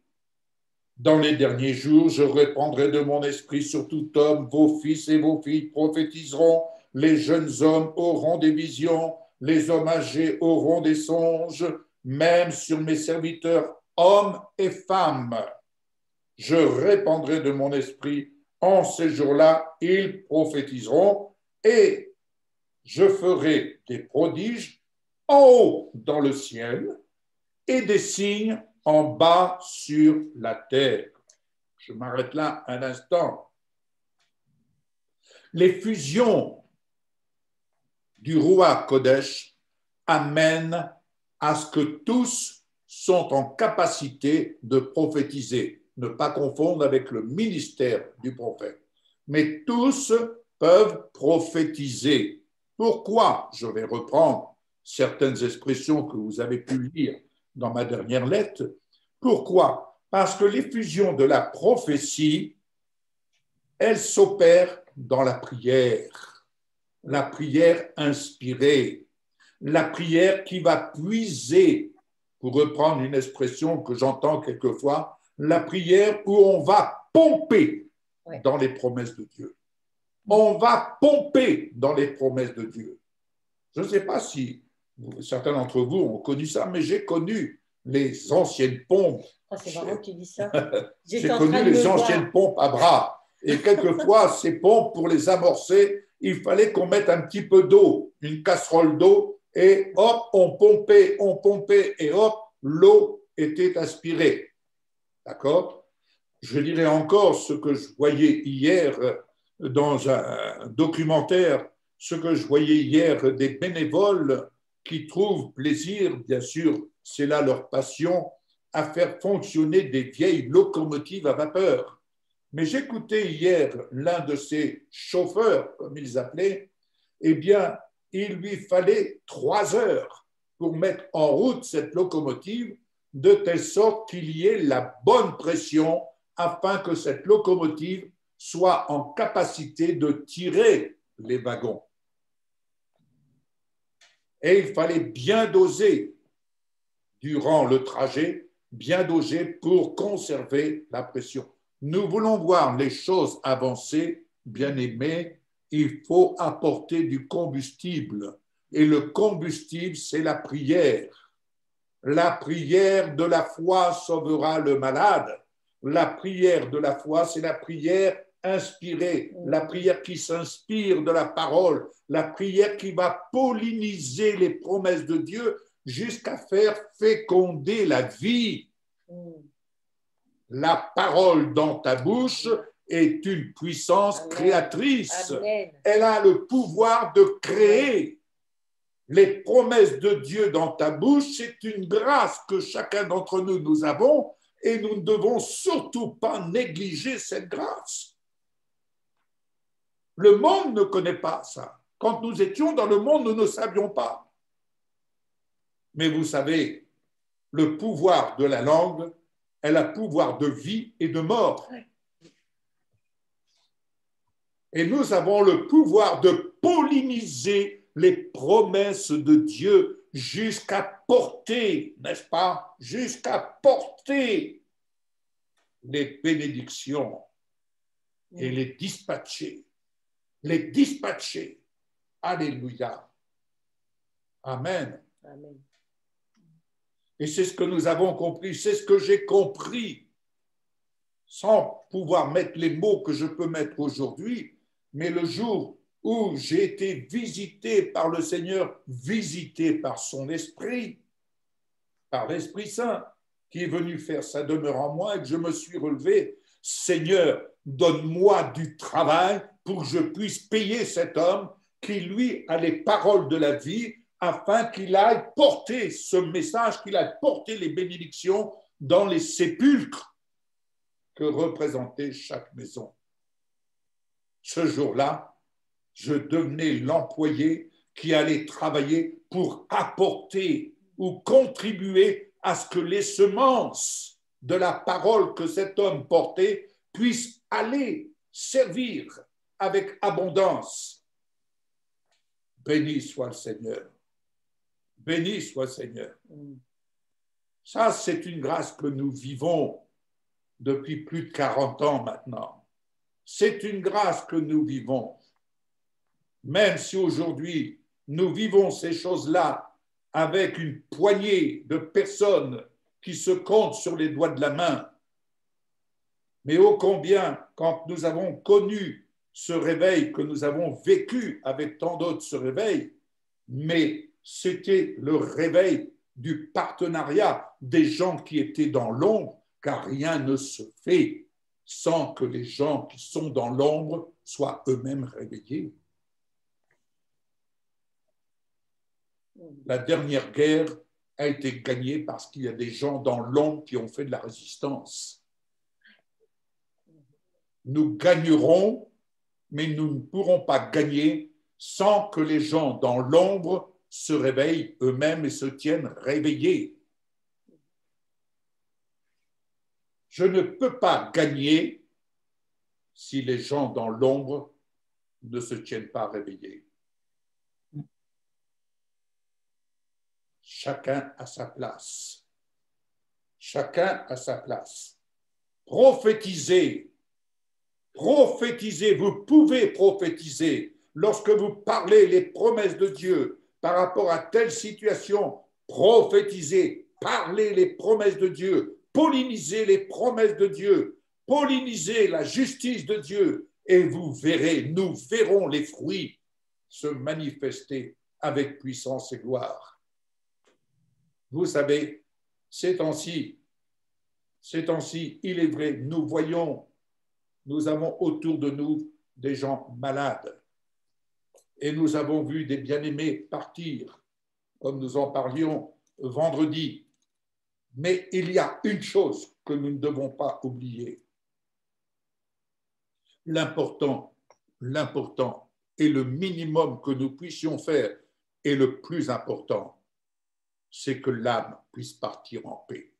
dans les derniers jours, je répandrai de mon esprit sur tout homme, vos fils et vos filles prophétiseront, les jeunes hommes auront des visions, les hommes âgés auront des songes, même sur mes serviteurs, hommes et femmes. Je répandrai de mon esprit en ces jours-là, ils prophétiseront et je ferai des prodiges en haut dans le ciel et des signes en bas sur la terre. Je m'arrête là un instant. Les fusions du Ruach Kodesh amènent à ce que tous sont en capacité de prophétiser. Ne pas confondre avec le ministère du prophète. Mais tous peuvent prophétiser. Pourquoi? Je vais reprendre certaines expressions que vous avez pu lire dans ma dernière lettre. Pourquoi? Parce que l'effusion de la prophétie, elle s'opère dans la prière inspirée, la prière qui va puiser, pour reprendre une expression que j'entends quelquefois, la prière où on va pomper dans les promesses de Dieu. On va pomper dans les promesses de Dieu. Je ne sais pas si certains d'entre vous ont connu ça, mais j'ai connu les anciennes pompes. Oh, c'est marrant que tu dis ça. J'ai connu les anciennes pompes à bras. Et quelquefois, ces pompes, pour les amorcer, il fallait qu'on mette un petit peu d'eau, une casserole d'eau, et hop, on pompait, et hop, l'eau était aspirée. D'accord? Je dirais encore ce que je voyais hier dans un documentaire, ce que je voyais hier des bénévoles qui trouvent plaisir, bien sûr, c'est là leur passion, à faire fonctionner des vieilles locomotives à vapeur. Mais j'écoutais hier l'un de ces chauffeurs, comme ils appelaient, eh bien, il lui fallait 3 heures pour mettre en route cette locomotive de telle sorte qu'il y ait la bonne pression afin que cette locomotive soit en capacité de tirer les wagons. Et il fallait bien doser durant le trajet, bien doser pour conserver la pression. Nous voulons voir les choses avancer, bien-aimés, il faut apporter du combustible. Et le combustible, c'est la prière. La prière de la foi sauvera le malade. La prière de la foi, c'est la prière inspirée, la prière qui s'inspire de la parole, la prière qui va polliniser les promesses de Dieu jusqu'à faire féconder la vie. La parole dans ta bouche est une puissance créatrice. Amen. Elle a le pouvoir de créer. Les promesses de Dieu dans ta bouche, c'est une grâce que chacun d'entre nous, nous avons et nous ne devons surtout pas négliger cette grâce. Le monde ne connaît pas ça. Quand nous étions dans le monde, nous ne savions pas. Mais vous savez, le pouvoir de la langue, elle a pouvoir de vie et de mort. Et nous avons le pouvoir de polliniser les promesses de Dieu jusqu'à porter, n'est-ce pas, jusqu'à porter les bénédictions et les dispatcher. Les dispatcher. Alléluia. Amen. Amen. Et c'est ce que nous avons compris, c'est ce que j'ai compris, sans pouvoir mettre les mots que je peux mettre aujourd'hui, mais le jour où j'ai été visité par le Seigneur, visité par son Esprit, par l'Esprit Saint, qui est venu faire sa demeure en moi et que je me suis relevé. Seigneur, donne-moi du travail pour que je puisse payer cet homme qui, lui, a les paroles de la vie, afin qu'il aille porter ce message, qu'il aille porter les bénédictions dans les sépulcres que représentait chaque maison. Ce jour-là, je devenais l'employé qui allait travailler pour apporter ou contribuer à ce que les semences de la parole que cet homme portait puissent aller servir avec abondance. Béni soit le Seigneur. Béni soit le Seigneur. Ça, c'est une grâce que nous vivons depuis plus de 40 ans maintenant. C'est une grâce que nous vivons. Même si aujourd'hui, nous vivons ces choses-là avec une poignée de personnes qui se comptent sur les doigts de la main. Mais ô combien, quand nous avons connu ce réveil, que nous avons vécu avec tant d'autres ce réveil, mais c'était le réveil du partenariat des gens qui étaient dans l'ombre, car rien ne se fait sans que les gens qui sont dans l'ombre soient eux-mêmes réveillés. La dernière guerre a été gagnée parce qu'il y a des gens dans l'ombre qui ont fait de la résistance. Nous gagnerons, mais nous ne pourrons pas gagner sans que les gens dans l'ombre se réveillent eux-mêmes et se tiennent réveillés. Je ne peux pas gagner si les gens dans l'ombre ne se tiennent pas réveillés. Chacun à sa place. Chacun à sa place. Prophétisez. Prophétisez. Vous pouvez prophétiser. Lorsque vous parlez les promesses de Dieu par rapport à telle situation, prophétisez. Parlez les promesses de Dieu. Pollinisez les promesses de Dieu. Pollinisez la justice de Dieu. Et vous verrez, nous verrons les fruits se manifester avec puissance et gloire. Vous savez, ces temps-ci, il est vrai, nous voyons, nous avons autour de nous des gens malades. Et nous avons vu des bien-aimés partir, comme nous en parlions vendredi. Mais il y a une chose que nous ne devons pas oublier. L'important et le minimum que nous puissions faire est le plus important. C'est que l'âme puisse partir en paix.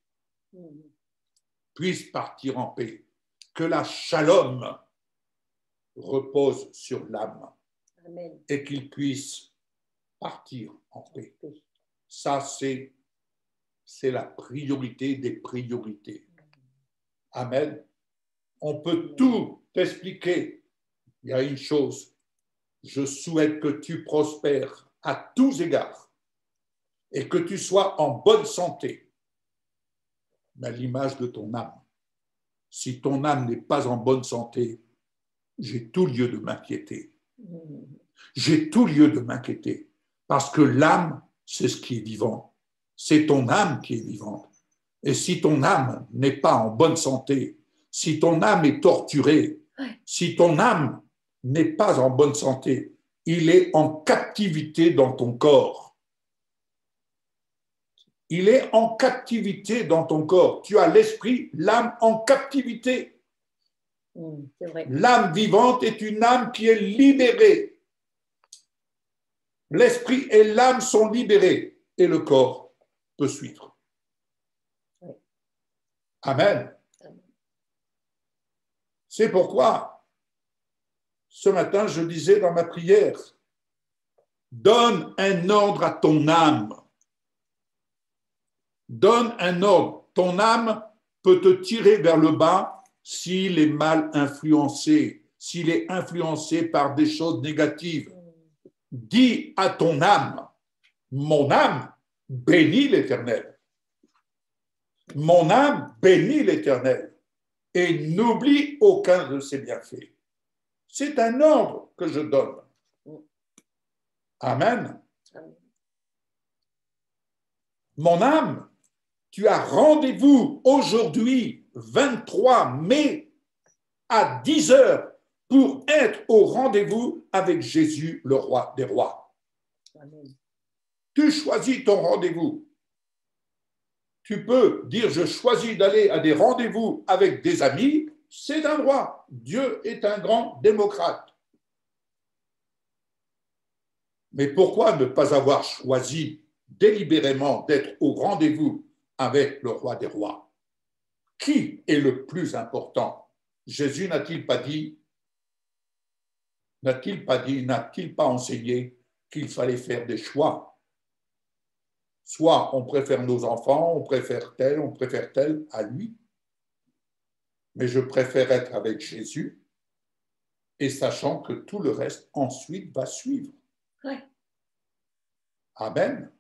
Puisse partir en paix. Que la shalom repose sur l'âme. Amen. Et qu'il puisse partir en paix. Ça, c'est la priorité des priorités. Amen. On peut tout expliquer. Il y a une chose. Je souhaite que tu prospères à tous égards. Et que tu sois en bonne santé, mais à l'image de ton âme. Si ton âme n'est pas en bonne santé, j'ai tout lieu de m'inquiéter. J'ai tout lieu de m'inquiéter, parce que l'âme, c'est ce qui est vivant. C'est ton âme qui est vivante. Et si ton âme n'est pas en bonne santé, si ton âme est torturée, si ton âme n'est pas en bonne santé, il est en captivité dans ton corps. Il est en captivité dans ton corps. Tu as l'esprit, l'âme en captivité. C'est vrai. L'âme vivante est une âme qui est libérée. L'esprit et l'âme sont libérés et le corps peut suivre. Amen. C'est pourquoi, ce matin, je disais dans ma prière, donne un ordre à ton âme. Donne un ordre. Ton âme peut te tirer vers le bas s'il est mal influencé, s'il est influencé par des choses négatives. Dis à ton âme, mon âme bénit l'Éternel. Mon âme bénit l'Éternel et n'oublie aucun de ses bienfaits. C'est un ordre que je donne. Amen. Mon âme tu as rendez-vous aujourd'hui, 23 mai, à 10 heures, pour être au rendez-vous avec Jésus, le roi des rois. Amen. Tu choisis ton rendez-vous. Tu peux dire, je choisis d'aller à des rendez-vous avec des amis, c'est un droit. Dieu est un grand démocrate. Mais pourquoi ne pas avoir choisi délibérément d'être au rendez-vous avec le roi des rois? Qui est le plus important? Jésus n'a-t-il pas enseigné qu'il fallait faire des choix? Soit on préfère nos enfants, on préfère tel à lui, mais je préfère être avec Jésus et sachant que tout le reste ensuite va suivre. Ouais. Amen.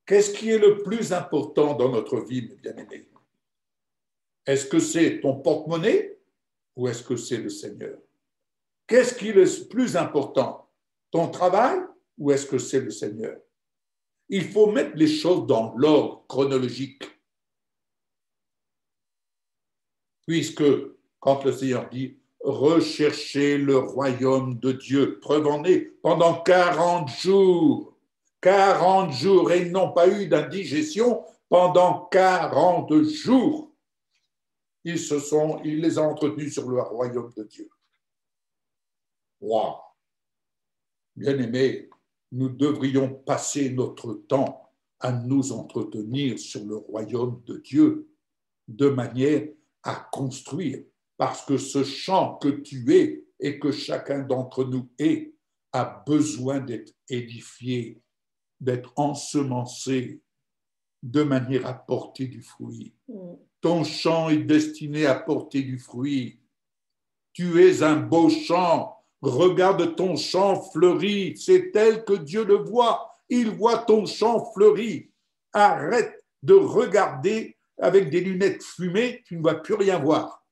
Qu'est-ce qui est le plus important dans notre vie, mes bien-aimés? Est-ce que c'est ton porte-monnaie ou est-ce que c'est le Seigneur? Qu'est-ce qui est le plus important? Ton travail ou est-ce que c'est le Seigneur? Il faut mettre les choses dans l'ordre chronologique. Puisque, quand le Seigneur dit « Recherchez le royaume de Dieu », preuve en est, pendant 40 jours, et ils n'ont pas eu d'indigestion pendant 40 jours. Il les a entretenus sur le royaume de Dieu. Waouh! Bien-aimés, nous devrions passer notre temps à nous entretenir sur le royaume de Dieu de manière à construire, parce que ce champ que tu es et que chacun d'entre nous est a besoin d'être édifié, d'être ensemencé de manière à porter du fruit. Ton champ est destiné à porter du fruit. Tu es un beau champ. Regarde ton champ fleuri, c'est tel que Dieu le voit. Il voit ton champ fleuri. Arrête de regarder avec des lunettes fumées, tu ne vas plus rien voir.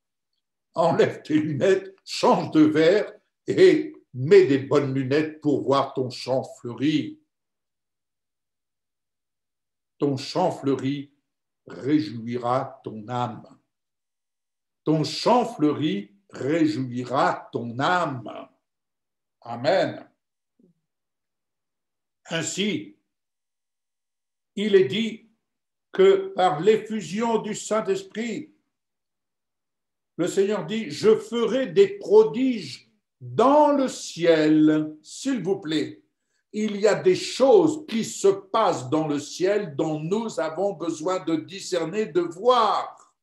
Enlève tes lunettes, change de verre et mets des bonnes lunettes pour voir ton champ fleuri. Ton champ fleuri réjouira ton âme. Ton champ fleuri réjouira ton âme. Amen. Ainsi, il est dit que par l'effusion du Saint-Esprit, le Seigneur dit, je ferai des prodiges dans le ciel, s'il vous plaît. Il y a des choses qui se passent dans le ciel dont nous avons besoin de discerner, de voir.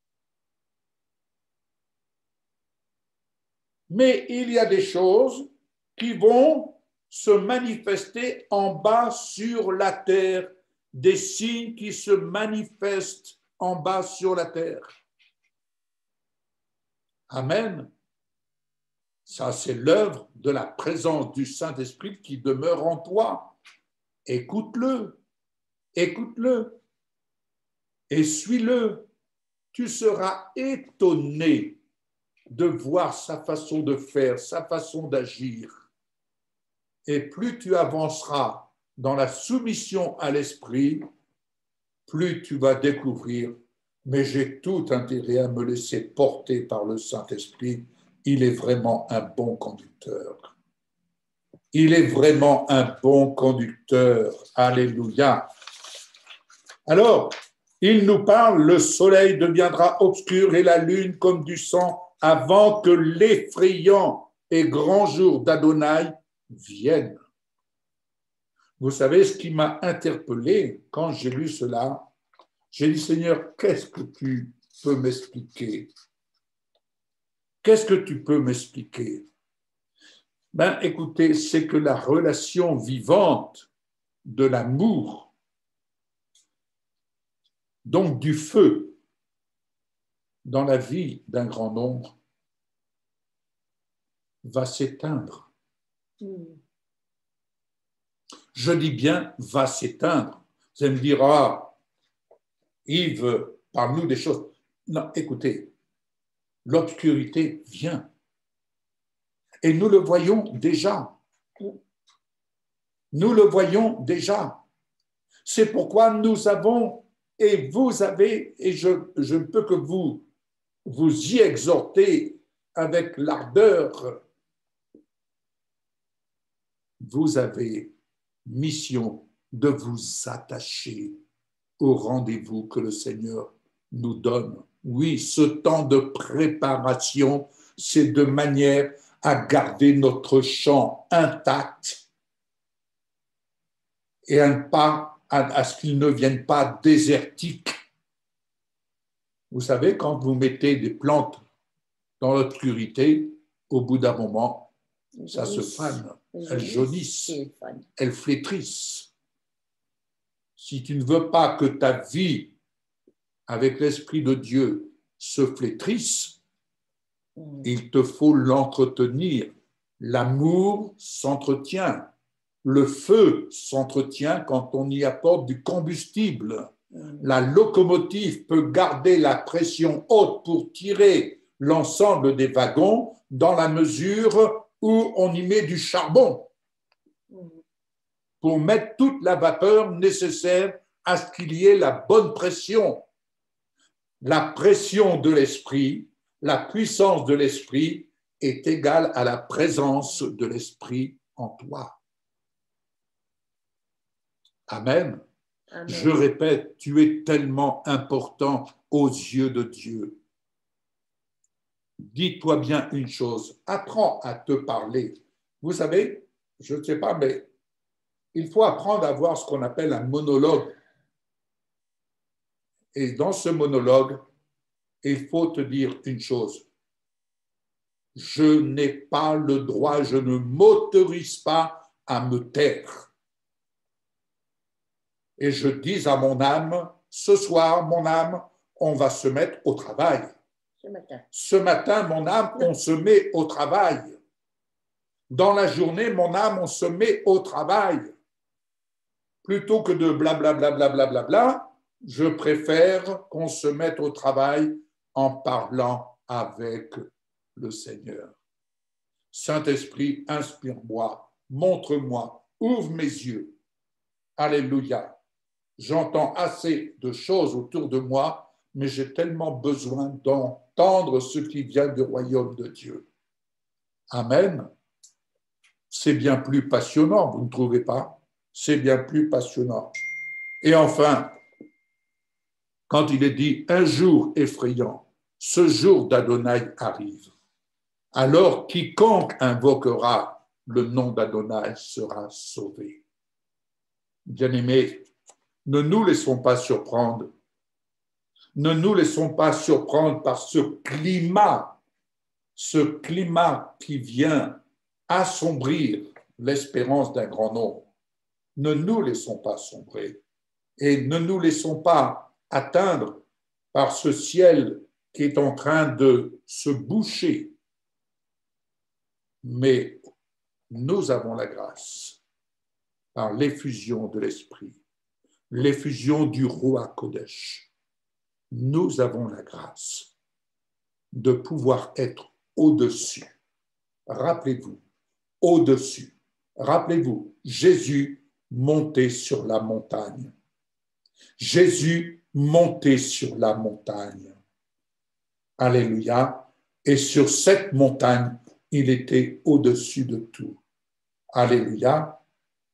Mais il y a des choses qui vont se manifester en bas sur la terre, des signes qui se manifestent en bas sur la terre. Amen. Ça, c'est l'œuvre de la présence du Saint-Esprit qui demeure en toi. Écoute-le, écoute-le et suis-le. Tu seras étonné de voir sa façon de faire, sa façon d'agir. Et plus tu avanceras dans la soumission à l'Esprit, plus tu vas découvrir, mais j'ai tout intérêt à me laisser porter par le Saint-Esprit. Il est vraiment un bon conducteur. Il est vraiment un bon conducteur. Alléluia. Alors, il nous parle, le soleil deviendra obscur et la lune comme du sang avant que l'effrayant et grand jour d'Adonai vienne. Vous savez ce qui m'a interpellé quand j'ai lu cela? J'ai dit, Seigneur, qu'est-ce que tu peux m'expliquer? Qu'est-ce que tu peux m'expliquer? Ben, écoutez, c'est que la relation vivante de l'amour, donc du feu, dans la vie d'un grand nombre, va s'éteindre. Je dis bien va s'éteindre. Vous allez me dire, ah, Yves, parle-nous des choses. Non, écoutez, l'obscurité vient. Et nous le voyons déjà. Nous le voyons déjà. C'est pourquoi nous avons Et vous avez, et je ne peux que vous y exhorter avec l'ardeur, vous avez mission de vous attacher au rendez-vous que le Seigneur nous donne. Oui, ce temps de préparation, c'est de manière à garder notre champ intact et à ce qu'il ne vienne pas désertique. Vous savez, quand vous mettez des plantes dans l'obscurité, au bout d'un moment, ça se fane, elles jaunissent, elles flétrissent. Si tu ne veux pas que ta vie avec l'Esprit de Dieu se flétrisse, il te faut l'entretenir. L'amour s'entretient. Le feu s'entretient quand on y apporte du combustible. La locomotive peut garder la pression haute pour tirer l'ensemble des wagons dans la mesure où on y met du charbon pour mettre toute la vapeur nécessaire à ce qu'il y ait la bonne pression. La pression de l'esprit, la puissance de l'esprit est égale à la présence de l'esprit en toi. Amen. Amen. Je répète, tu es tellement important aux yeux de Dieu. Dis-toi bien une chose, apprends à te parler. Vous savez, je ne sais pas, mais il faut apprendre à avoir ce qu'on appelle un monologue. Et dans ce monologue, il faut te dire une chose. Je n'ai pas le droit, je ne m'autorise pas à me taire. Et je dis à mon âme, ce soir, mon âme, on va se mettre au travail. Ce matin, mon âme, on se met au travail. Dans la journée, mon âme, on se met au travail. Plutôt que de blablabla, je préfère qu'on se mette au travail en parlant avec le Seigneur. Saint-Esprit, inspire-moi, montre-moi, ouvre mes yeux. Alléluia. J'entends assez de choses autour de moi, mais j'ai tellement besoin d'entendre ce qui vient du royaume de Dieu. Amen. C'est bien plus passionnant, vous ne trouvez pas? C'est bien plus passionnant. Et enfin, quand il est dit un jour effrayant, ce jour d'Adonai arrive. Alors quiconque invoquera le nom d'Adonai sera sauvé. Bien-aimés, ne nous laissons pas surprendre. Ne nous laissons pas surprendre par ce climat qui vient assombrir l'espérance d'un grand nombre. Ne nous laissons pas sombrer et ne nous laissons pas atteindre par ce ciel qui est en train de se boucher. Mais nous avons la grâce par l'effusion de l'Esprit, l'effusion du Roi Kodesh. Nous avons la grâce de pouvoir être au-dessus. Rappelez-vous, au-dessus. Rappelez-vous, Jésus monté sur la montagne. Jésus monté sur la montagne. Alléluia. Et sur cette montagne, il était au-dessus de tout. Alléluia.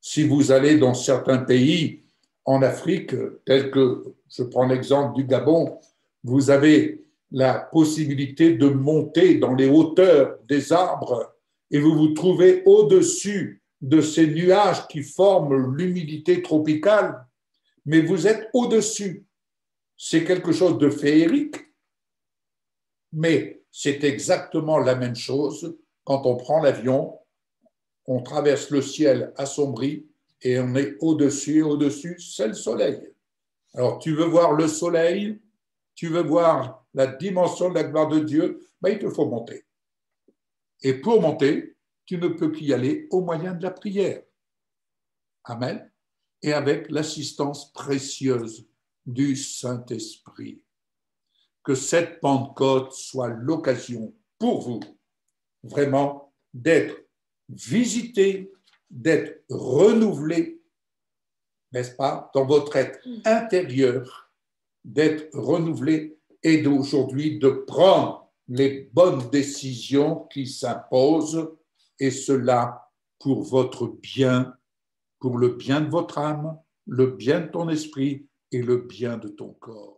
Si vous allez dans certains pays en Afrique, tels que, je prends l'exemple du Gabon, vous avez la possibilité de monter dans les hauteurs des arbres et vous vous trouvez au-dessus de ces nuages qui forment l'humidité tropicale, mais vous êtes au-dessus. C'est quelque chose de féerique, mais c'est exactement la même chose quand on prend l'avion, on traverse le ciel assombri et on est au-dessus, c'est le soleil. Alors, tu veux voir le soleil, tu veux voir la dimension de la gloire de Dieu, ben, il te faut monter. Et pour monter, tu ne peux qu'y aller au moyen de la prière. Amen. Et avec l'assistance précieuse du Saint-Esprit. Que cette Pentecôte soit l'occasion pour vous, vraiment, d'être visité, d'être renouvelé, n'est-ce pas, dans votre être intérieur d'être renouvelé et d'aujourd'hui de prendre les bonnes décisions qui s'imposent, et cela pour votre bien, pour le bien de votre âme, le bien de ton esprit et le bien de ton corps.